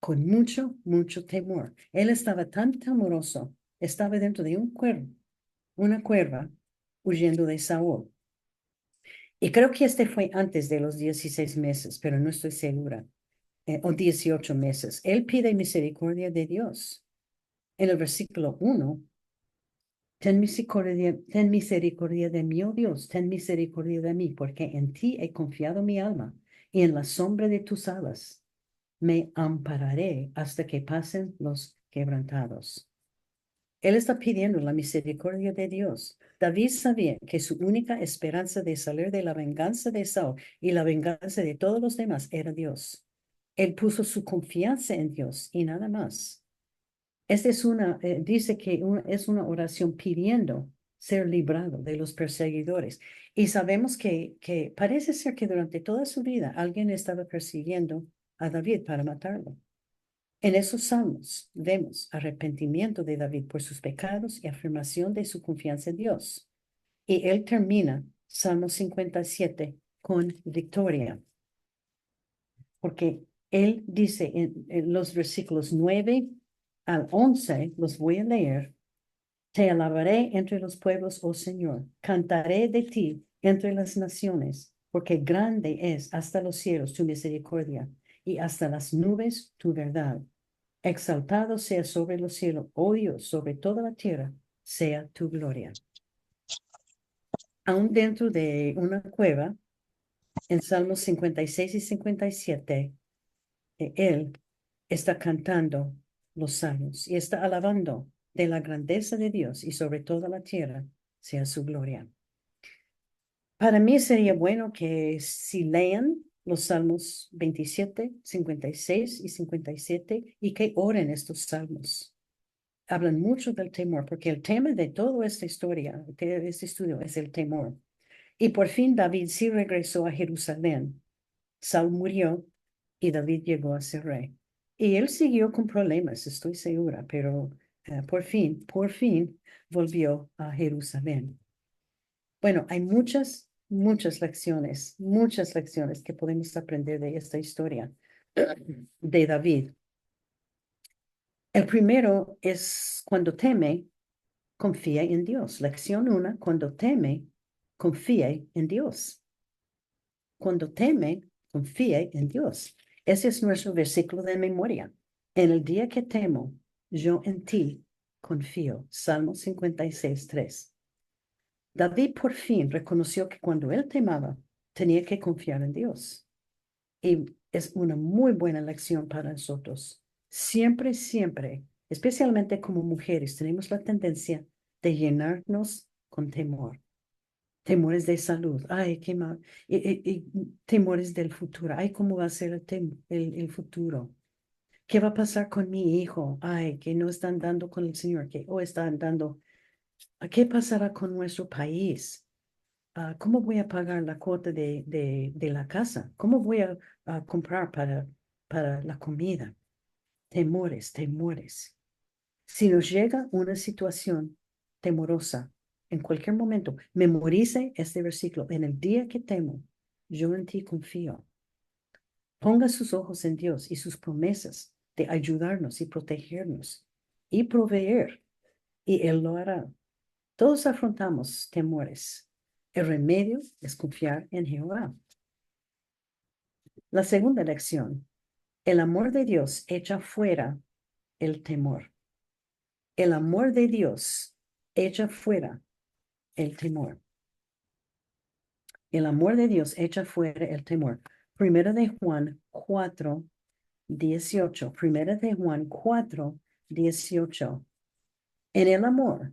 con mucho temor. Él estaba tan temeroso estaba dentro de un cuervo, una cuerva, huyendo de Saúl. Y creo que este fue antes de los 16 meses, pero no estoy segura, o 18 meses. Él pide misericordia de Dios. En el versículo 1, ten misericordia de mí, oh Dios, ten misericordia de mí, porque en ti he confiado mi alma, y en la sombra de tus alas me ampararé hasta que pasen los quebrantados. Él está pidiendo la misericordia de Dios. David sabía que su única esperanza de salir de la venganza de Saúl y la venganza de todos los demás era Dios. Él puso su confianza en Dios y nada más. Esta es dice que es una oración pidiendo ser librado de los perseguidores. Y sabemos que parece ser que durante toda su vida alguien estaba persiguiendo a David para matarlo. En esos salmos vemos arrepentimiento de David por sus pecados y afirmación de su confianza en Dios. Y él termina Salmo 57 con victoria, porque él dice en los versículos 9 al 11, los voy a leer: Te alabaré entre los pueblos, oh Señor, cantaré de ti entre las naciones, porque grande es hasta los cielos tu misericordia y hasta las nubes tu verdad. Exaltado sea sobre los cielos, oh Dios, sobre toda la tierra, sea tu gloria. Aún dentro de una cueva, en Salmos 56 y 57, él está cantando los salmos y está alabando de la grandeza de Dios y sobre toda la tierra sea su gloria. Para mí sería bueno que si lean los Salmos 27, 56 y 57 y que oren estos salmos. Hablan mucho del temor, porque el tema de toda esta historia, de este estudio, es el temor. Y por fin David sí regresó a Jerusalén. Saúl murió y David llegó a ser rey. Y él siguió con problemas, estoy segura, pero por fin volvió a Jerusalén. Bueno, hay muchas lecciones que podemos aprender de esta historia de David. El primero es cuando teme, confía en Dios. Lección 1, cuando teme, confíe en Dios. Cuando teme, confíe en Dios. Ese es nuestro versículo de memoria. En el día que temo, yo en ti confío. Salmo 56, 3. David por fin reconoció que cuando él temaba, tenía que confiar en Dios. Y es una muy buena lección para nosotros. Siempre, especialmente como mujeres, tenemos la tendencia de llenarnos con temor. Temores de salud, ay, qué mal. Y temores del futuro, ay, ¿cómo va a ser el futuro? ¿Qué va a pasar con mi hijo? Ay, que no están dando con el Señor, que o están dando. ¿Qué pasará con nuestro país? ¿Cómo voy a pagar la cuota de la casa? ¿Cómo voy a comprar para la comida? Temores. Si nos llega una situación temorosa, en cualquier momento, memorice este versículo. En el día que temo, yo en ti confío. Ponga sus ojos en Dios y sus promesas de ayudarnos y protegernos y proveer, y Él lo hará. Todos afrontamos temores. El remedio es confiar en Jehová. La segunda lección: el amor de Dios echa fuera el temor. El amor de Dios echa fuera el temor. El amor de Dios echa fuera el temor. Primera de Juan 4, 18. Primera de Juan 4, 18. En el amor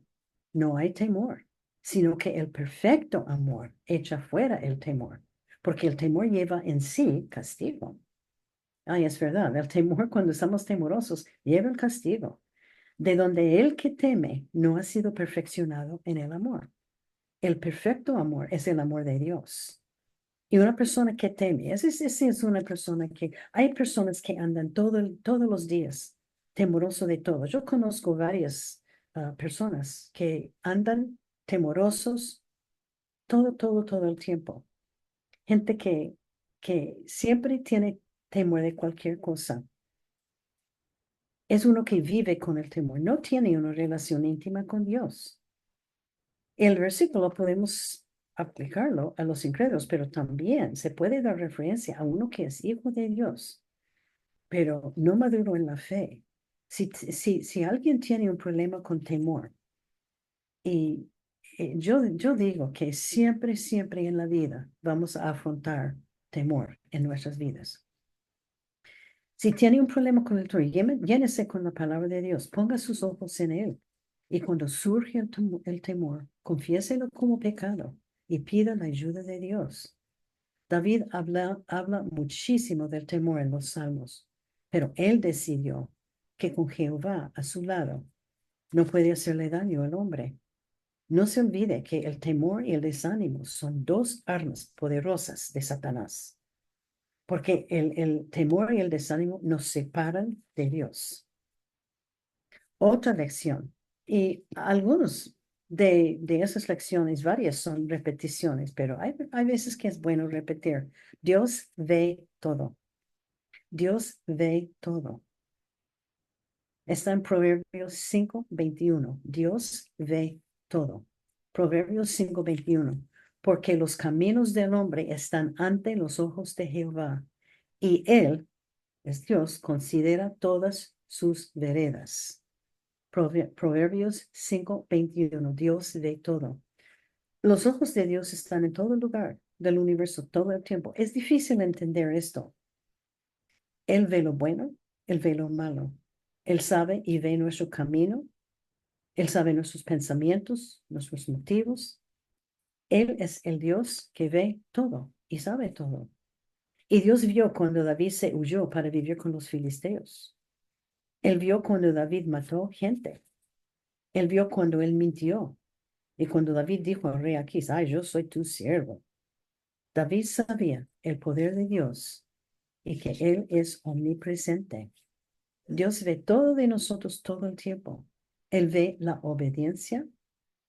no hay temor, sino que el perfecto amor echa fuera el temor, porque el temor lleva en sí castigo. Ay, es verdad, el temor, cuando estamos temorosos, lleva el castigo, de donde el que teme no ha sido perfeccionado en el amor. El perfecto amor es el amor de Dios. Y una persona que teme, esa es una persona que, hay personas que andan todos los días temoroso de todo. Yo conozco varias personas que andan temorosos todo el tiempo. Gente que siempre tiene temor de cualquier cosa. es uno que vive con el temor, no tiene una relación íntima con Dios. El versículo podemos aplicarlo a los incrédulos, pero también se puede dar referencia a uno que es hijo de Dios, pero no maduro en la fe. Si alguien tiene un problema con temor, y yo digo que siempre, siempre en la vida vamos a afrontar temor en nuestras vidas. Si tiene un problema con el temor, llénese con la palabra de Dios, ponga sus ojos en Él. Y cuando surge el temor, confiéselo como pecado y pida la ayuda de Dios. David habla muchísimo del temor en los salmos, pero él decidió que con Jehová a su lado no puede hacerle daño al hombre. No se olvide que el temor y el desánimo son dos armas poderosas de Satanás, porque el temor y el desánimo nos separan de Dios. Otra lección, y algunos de esas lecciones, varias son repeticiones, pero hay veces que es bueno repetir. Dios ve todo. Dios ve todo. Está en Proverbios 5:21. Dios ve todo. Proverbios 5:21. Porque los caminos del hombre están ante los ojos de Jehová, y él, es Dios, considera todas sus veredas. Proverbios 5:21. Dios ve todo. Los ojos de Dios están en todo lugar del universo todo el tiempo. Es difícil entender esto. Él ve lo bueno, Él ve lo malo. Él sabe y ve nuestro camino. Él sabe nuestros pensamientos, nuestros motivos. Él es el Dios que ve todo y sabe todo. Y Dios vio cuando David se huyó para vivir con los filisteos. Él vio cuando David mató gente. Él vio cuando él mintió. Y cuando David dijo al rey Aquís, ay, yo soy tu siervo. David sabía el poder de Dios y que Él es omnipresente. Dios ve todo de nosotros todo el tiempo. Él ve la obediencia,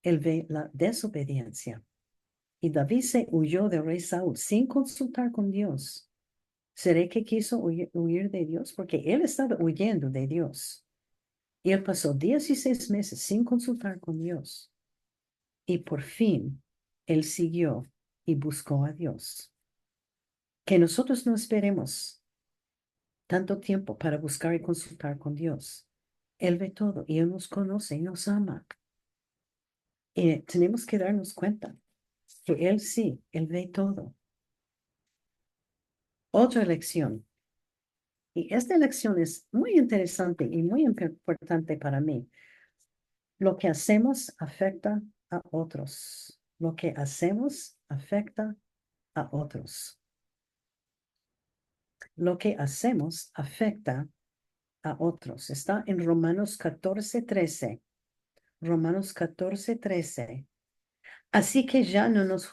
Él ve la desobediencia. Y David se huyó del rey Saúl sin consultar con Dios. ¿Será que quiso huir de Dios? Porque él estaba huyendo de Dios. Y él pasó 16 meses sin consultar con Dios. Y por fin, él siguió y buscó a Dios. Que nosotros no esperemos tanto tiempo para buscar y consultar con Dios. Él ve todo y Él nos conoce y nos ama. Y tenemos que darnos cuenta que Él sí, Él ve todo. Otra lección. Y esta lección es muy interesante y muy importante para mí. Lo que hacemos afecta a otros. Lo que hacemos afecta a otros. Lo que hacemos afecta a otros. Está en Romanos 14:13. Romanos 14:13. Así que ya no nos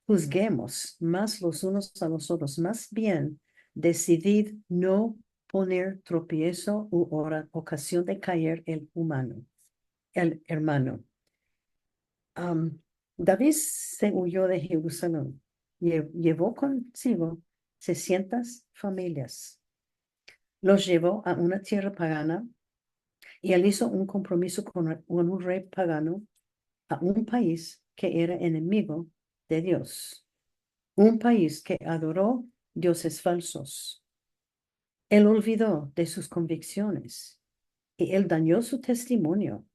juzguemos más los unos a los otros. Más bien, decidid no poner tropiezo u ocasión de caer el hermano. David se huyó de Jerusalén. Llevó consigo 600 familias. Los llevó a una tierra pagana y él hizo un compromiso con un rey pagano a un país que era enemigo de Dios, un país que adoró dioses falsos. Él olvidó de sus convicciones y él dañó su testimonio.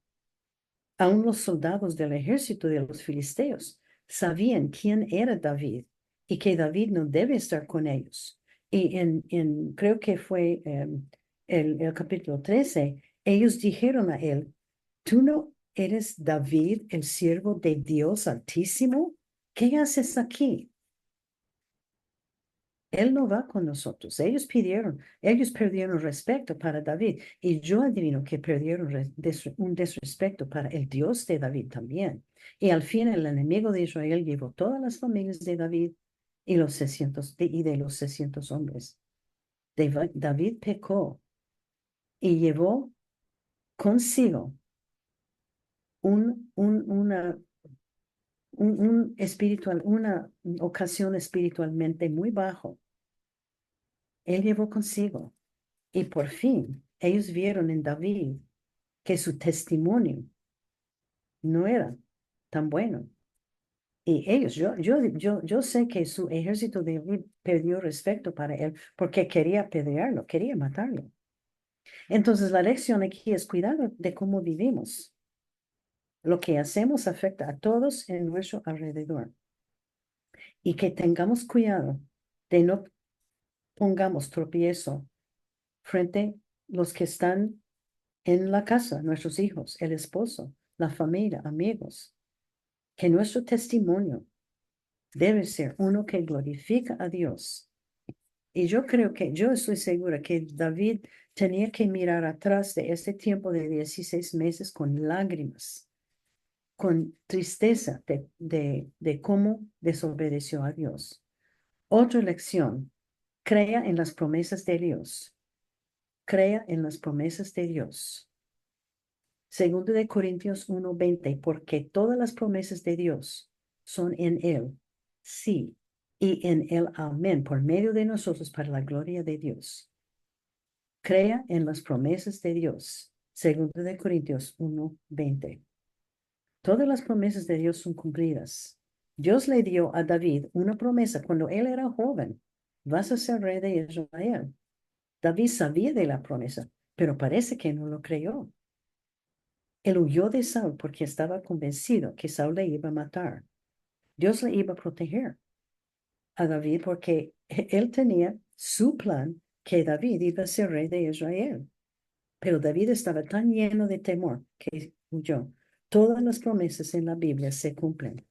Aún los soldados del ejército de los filisteos sabían quién era David y que David no debe estar con ellos. Y creo que fue el capítulo 13, ellos dijeron a él, ¿tú no eres David, el siervo de Dios Altísimo? ¿Qué haces aquí? Él no va con nosotros. Ellos perdieron respeto para David y yo adivino que perdieron un desrespeto para el Dios de David también. Y al fin el enemigo de Israel llevó todas las familias de David y de los 600 hombres. David pecó y llevó consigo una una ocasión espiritualmente muy bajo. Él llevó consigo y por fin ellos vieron en David que su testimonio no era tan bueno. Y ellos, yo sé que su ejército de David perdió respeto para él porque quería apedrearlo, quería matarlo. Entonces la lección aquí es cuidado de cómo vivimos. Lo que hacemos afecta a todos en nuestro alrededor. Y que tengamos cuidado de no pongamos tropiezo frente a los que están en la casa, nuestros hijos, el esposo, la familia, amigos. Que nuestro testimonio debe ser uno que glorifica a Dios. Y yo estoy segura que David tenía que mirar atrás de ese tiempo de 16 meses con lágrimas, con tristeza de cómo desobedeció a Dios. Otra lección, crea en las promesas de Dios. Crea en las promesas de Dios. Segundo de Corintios 1:20, porque todas las promesas de Dios son en Él, sí, y en Él, amén, por medio de nosotros para la gloria de Dios. Crea en las promesas de Dios. Segundo de Corintios 1:20. Todas las promesas de Dios son cumplidas. Dios le dio a David una promesa cuando él era joven. Vas a ser rey de Israel. David sabía de la promesa, pero parece que no lo creyó. Él huyó de Saúl porque estaba convencido que Saúl le iba a matar. Dios le iba a proteger a David porque él tenía su plan que David iba a ser rey de Israel. Pero David estaba tan lleno de temor que huyó. Todas las promesas en la Biblia se cumplen.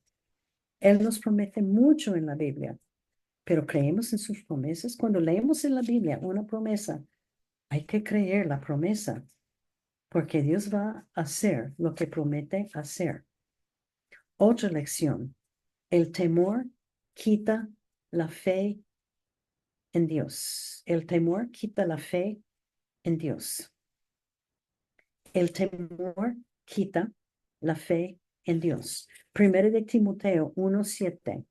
Él nos promete mucho en la Biblia, pero creemos en sus promesas. Cuando leemos en la Biblia una promesa, hay que creer la promesa, porque Dios va a hacer lo que promete hacer. Otra lección, el temor quita la fe en Dios. El temor quita la fe en Dios. El temor quita la fe en Dios. Primero de Timoteo 1:7.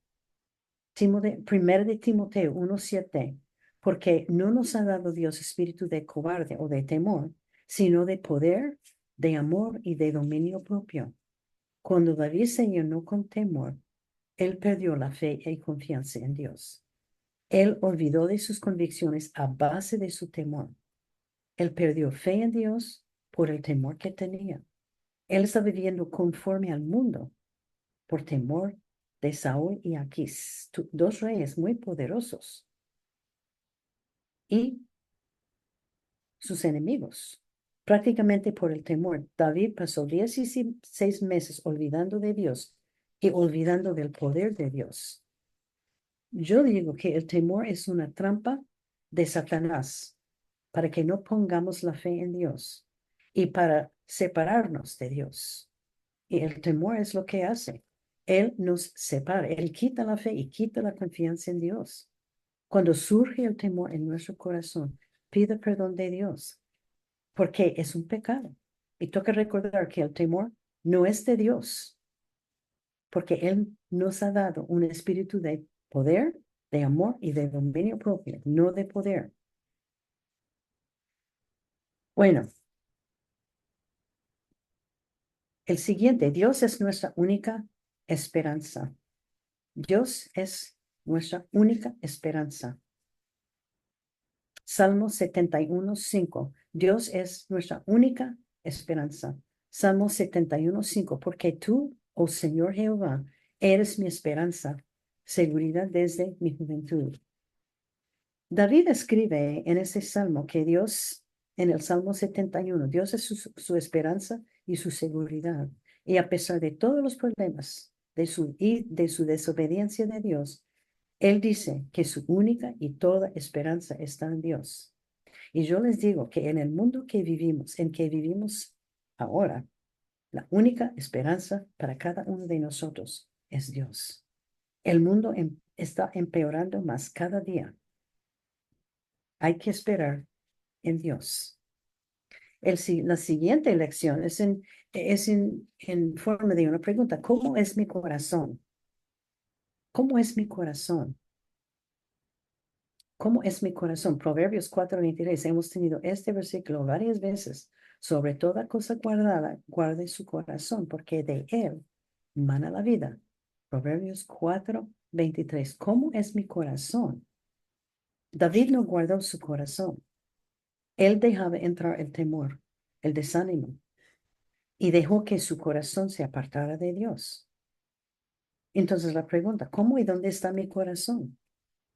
Primero de Timoteo 1:7. Porque no nos ha dado Dios espíritu de cobarde o de temor, sino de poder, de amor y de dominio propio. Cuando David se llenó con temor, él perdió la fe y confianza en Dios. Él olvidó de sus convicciones a base de su temor. Él perdió fe en Dios por el temor que tenía. Él está viviendo conforme al mundo por temor de Saúl y Aquís, dos reyes muy poderosos, y sus enemigos. Prácticamente por el temor, David pasó 16 meses olvidando de Dios y olvidando del poder de Dios. Yo digo que el temor es una trampa de Satanás para que no pongamos la fe en Dios y para separarnos de Dios. Y el temor es lo que hace. Él nos separa, Él quita la fe y quita la confianza en Dios. Cuando surge el temor en nuestro corazón, pida perdón de Dios, porque es un pecado. Y toca recordar que el temor no es de Dios, porque Él nos ha dado un espíritu de poder, de amor y de dominio propio, no de poder. Bueno, el siguiente, Dios es nuestra única esperanza. Dios es nuestra única esperanza. Salmo 71:5. Dios es nuestra única esperanza. Salmo 71:5. Porque tú, oh Señor Jehová, eres mi esperanza, seguridad desde mi juventud. David escribe en ese salmo que Dios, en el Salmo 71, Dios es su esperanza y su seguridad. Y a pesar de todos los problemas y de su desobediencia de Dios, él dice que su única y toda esperanza está en Dios. Y yo les digo que en el mundo en que vivimos ahora, la única esperanza para cada uno de nosotros es Dios. El mundo está empeorando más cada día. Hay que esperar en Dios. La siguiente lección es en forma de una pregunta. ¿Cómo es mi corazón? ¿Cómo es mi corazón? ¿Cómo es mi corazón? Proverbios 4:23. Hemos tenido este versículo varias veces. Sobre toda cosa guardada, guarde su corazón, porque de él mana la vida. Proverbios 4:23. ¿Cómo es mi corazón? David no guardó su corazón. Él dejaba entrar el temor, el desánimo, y dejó que su corazón se apartara de Dios. Entonces la pregunta, ¿cómo y dónde está mi corazón?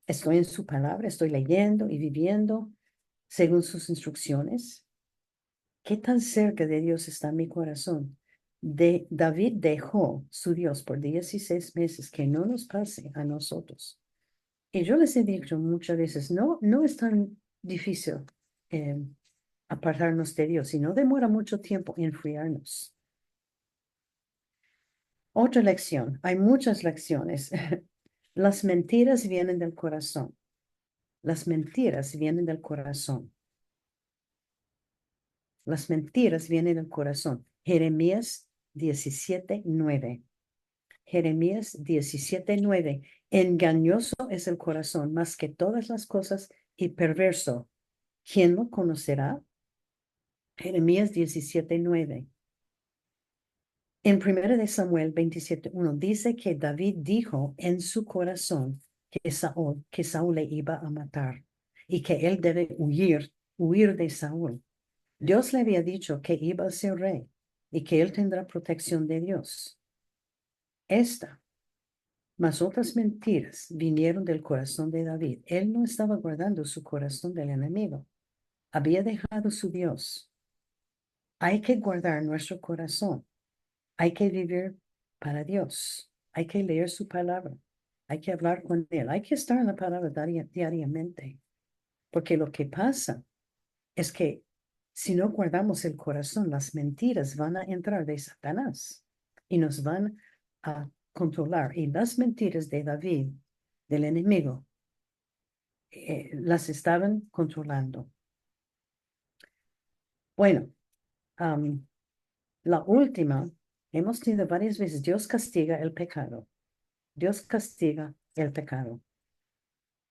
Estoy en su palabra, estoy leyendo y viviendo según sus instrucciones. ¿Qué tan cerca de Dios está mi corazón? David dejó su Dios por 16 meses, que no nos pase a nosotros. Y yo les he dicho muchas veces, no es tan difícil eh, apartarnos de Dios, y no demora mucho tiempo enfriarnos. Otra lección, hay muchas lecciones. Las mentiras vienen del corazón. Las mentiras vienen del corazón. Las mentiras vienen del corazón. Jeremías 17:9. Jeremías 17:9. Engañoso es el corazón más que todas las cosas y perverso. ¿Quién lo conocerá? Jeremías 17:9. En 1 de Samuel 27:1 dice que David dijo en su corazón que Saúl le iba a matar y que él debe huir de Saúl. Dios le había dicho que iba a ser rey y que él tendrá protección de Dios. Esta, más otras mentiras vinieron del corazón de David. Él no estaba guardando su corazón del enemigo. Había dejado su Dios. Hay que guardar nuestro corazón. Hay que vivir para Dios. Hay que leer su palabra. Hay que hablar con Él. Hay que estar en la palabra diariamente. Porque lo que pasa es que si no guardamos el corazón, las mentiras van a entrar de Satanás y nos van a controlar. Y las mentiras de David, del enemigo, las estaban controlando. Bueno, la última, hemos tenido varias veces, Dios castiga el pecado. Dios castiga el pecado.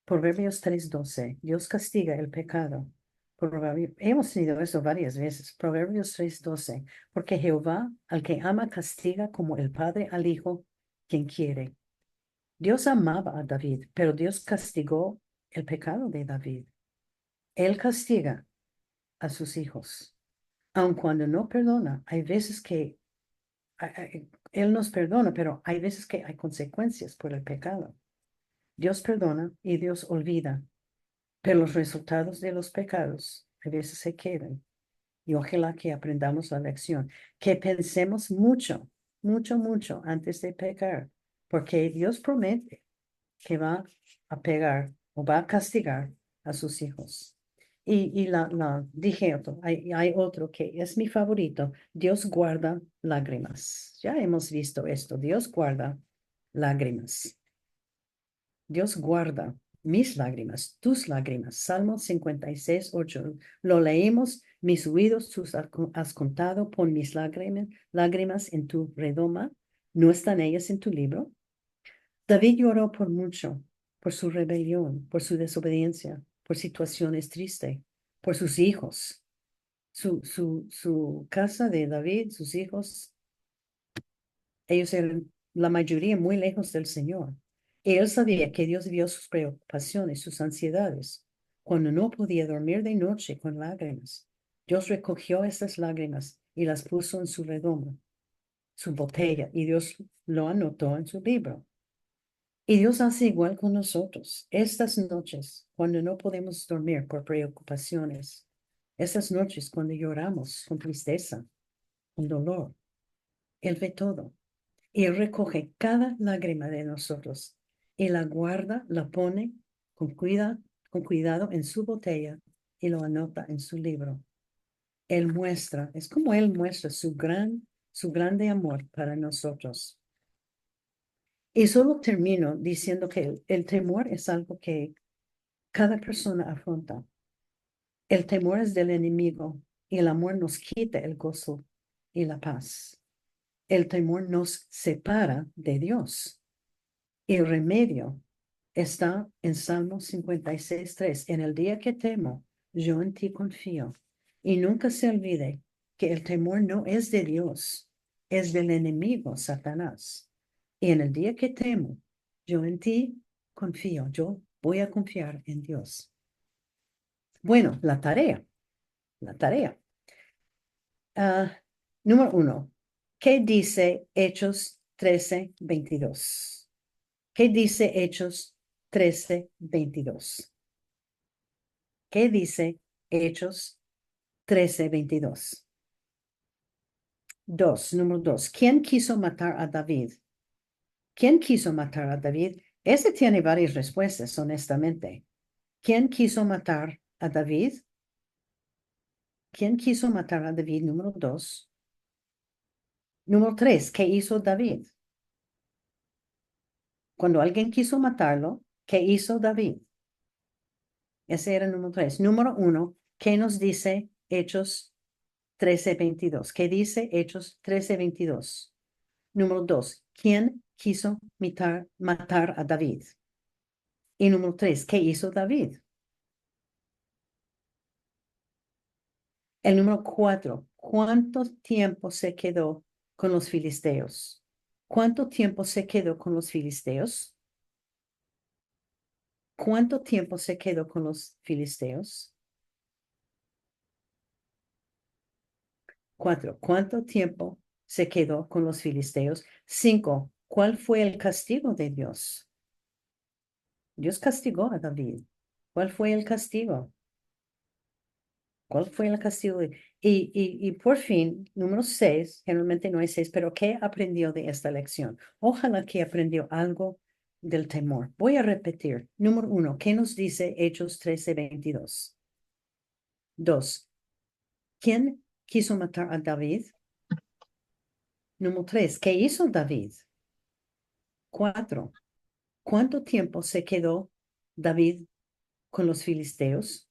Proverbios 3:12. Dios castiga el pecado. Hemos tenido eso varias veces. Proverbios 3:12. Porque Jehová al que ama castiga como el padre al hijo, quien quiere. Dios amaba a David, pero Dios castigó el pecado de David. Él castiga a sus hijos. Aun cuando no perdona, hay veces que Él nos perdona, pero hay veces que hay consecuencias por el pecado. Dios perdona y Dios olvida. Pero los resultados de los pecados a veces se quedan. Y ojalá que aprendamos la lección, que pensemos mucho, mucho, mucho antes de pecar, porque Dios promete que va a pegar o va a castigar a sus hijos. Y dije otro, hay otro que es mi favorito. Dios guarda lágrimas. Ya hemos visto esto. Dios guarda lágrimas. Dios guarda mis lágrimas, tus lágrimas. Salmo 56:8. Lo leímos, mis oídos tú has contado, pon mis lágrimas en tu redoma. ¿No están ellas en tu libro? David lloró por mucho, por su rebelión, por su desobediencia, por situaciones tristes, por sus hijos. Su casa de David, sus hijos, ellos eran la mayoría muy lejos del Señor. Y él sabía que Dios vio sus preocupaciones, sus ansiedades, cuando no podía dormir de noche con lágrimas. Dios recogió esas lágrimas y las puso en su redondo, su botella, y Dios lo anotó en su libro. Y Dios hace igual con nosotros. Estas noches, cuando no podemos dormir por preocupaciones, estas noches cuando lloramos con tristeza, con dolor, Él ve todo. Y Él recoge cada lágrima de nosotros y la guarda, la pone con cuidado en su botella y lo anota en su libro. Él muestra, es como Él muestra su grande amor para nosotros. Y solo termino diciendo que el temor es algo que cada persona afronta. El temor es del enemigo y el amor nos quita el gozo y la paz. El temor nos separa de Dios. El remedio está en Salmo 56:3. En el día que temo, yo en ti confío. Y nunca se olvide que el temor no es de Dios, es del enemigo, Satanás. Y en el día que temo, yo en ti confío. Yo voy a confiar en Dios. Bueno, la tarea, la tarea. Número 1. ¿Qué dice Hechos 13:22? ¿Qué dice Hechos 13:22? ¿Qué dice Hechos 13:22? Número 2. ¿Quién quiso matar a David? ¿Quién quiso matar a David? Ese tiene varias respuestas, honestamente. ¿Quién quiso matar a David? ¿Quién quiso matar a David? Número 2. Número 3. ¿Qué hizo David? Cuando alguien quiso matarlo, ¿qué hizo David? Ese era el número 3. Número 1. ¿Qué nos dice Hechos 13:22? ¿Qué dice Hechos 13:22? Número 2. ¿Quién quiso matar a David? Y número 3. ¿Qué hizo David? El número 4. ¿Cuánto tiempo se quedó con los filisteos? ¿Cuánto tiempo se quedó con los filisteos? ¿Cuánto tiempo se quedó con los filisteos? 4. ¿Cuánto tiempo se quedó con los filisteos? 5. ¿Cuál fue el castigo de Dios? Dios castigó a David. ¿Cuál fue el castigo? ¿Cuál fue el castigo? Y por fin, número 6, generalmente no hay 6, pero ¿qué aprendió de esta lección? Ojalá que aprendió algo del temor. Voy a repetir. Número 1, ¿qué nos dice Hechos 13:22? 2, ¿quién quiso matar a David? Número 3, ¿qué hizo David? 4, ¿cuánto tiempo se quedó David con los filisteos?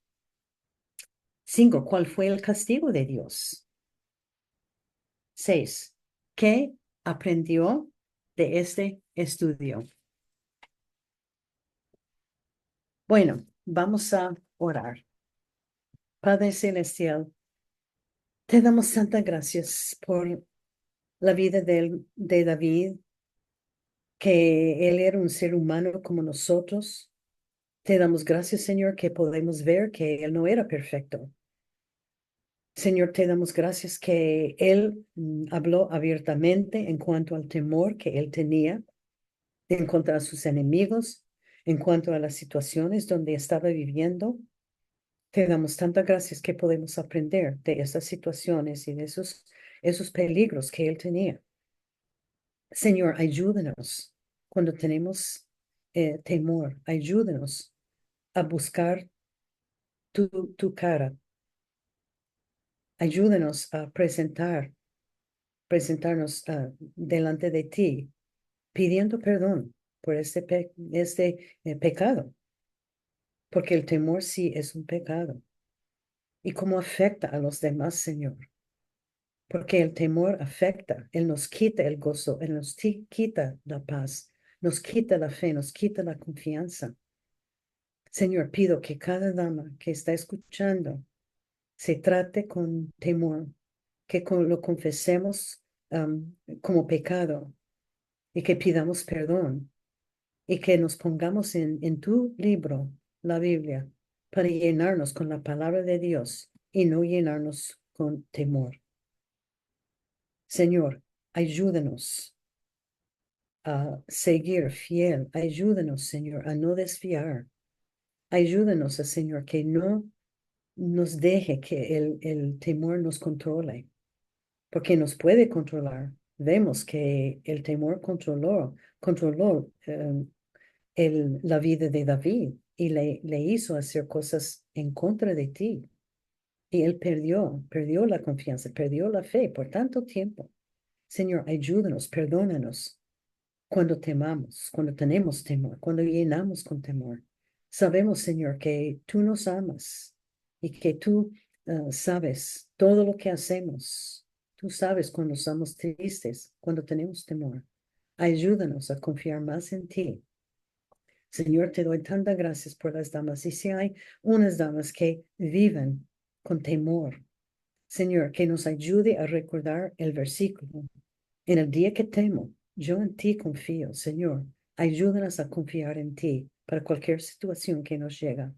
5, ¿cuál fue el castigo de Dios? 6, ¿qué aprendió de este estudio? Bueno, vamos a orar. Padre Celestial, te damos tantas gracias por la vida de David, que él era un ser humano como nosotros. Te damos gracias, Señor, que podemos ver que él no era perfecto. Señor, te damos gracias que él habló abiertamente en cuanto al temor que él tenía en cuanto a sus enemigos, en cuanto a las situaciones donde estaba viviendo. Te damos tantas gracias que podemos aprender de esas situaciones y de esos peligros que él tenía. Señor, ayúdanos cuando tenemos temor, ayúdanos a buscar tu cara, ayúdanos a presentarnos delante de ti, pidiendo perdón por este pecado, porque el temor sí es un pecado. ¿Y cómo afecta a los demás, Señor? Porque el temor afecta, Él nos quita el gozo, Él nos quita la paz, nos quita la fe, nos quita la confianza. Señor, pido que cada dama que está escuchando se trate con temor, que lo confesemos como pecado y que pidamos perdón y que nos pongamos en tu libro, la Biblia, para llenarnos con la palabra de Dios y no llenarnos con temor. Señor, ayúdanos a seguir fiel. Ayúdanos, Señor, a no desviar. Ayúdanos, Señor, que no nos deje que el temor nos controle, porque nos puede controlar. Vemos que el temor controló la vida de David y le hizo hacer cosas en contra de ti. Y él perdió la confianza, perdió la fe por tanto tiempo. Señor, ayúdanos, perdónanos cuando temamos, cuando tenemos temor, cuando llenamos con temor. Sabemos, Señor, que tú nos amas y que tú sabes todo lo que hacemos. Tú sabes cuando estamos tristes, cuando tenemos temor. Ayúdanos a confiar más en ti. Señor, te doy tantas gracias por las damas. Y si hay unas damas que viven con temor, Señor, que nos ayude a recordar el versículo. En el día que temo, yo en ti confío, Señor. Ayúdanos a confiar en ti para cualquier situación que nos llega.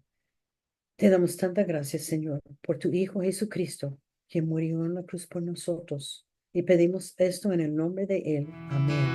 Te damos tanta gracias, Señor, por tu Hijo Jesucristo, que murió en la cruz por nosotros. Y pedimos esto en el nombre de Él. Amén.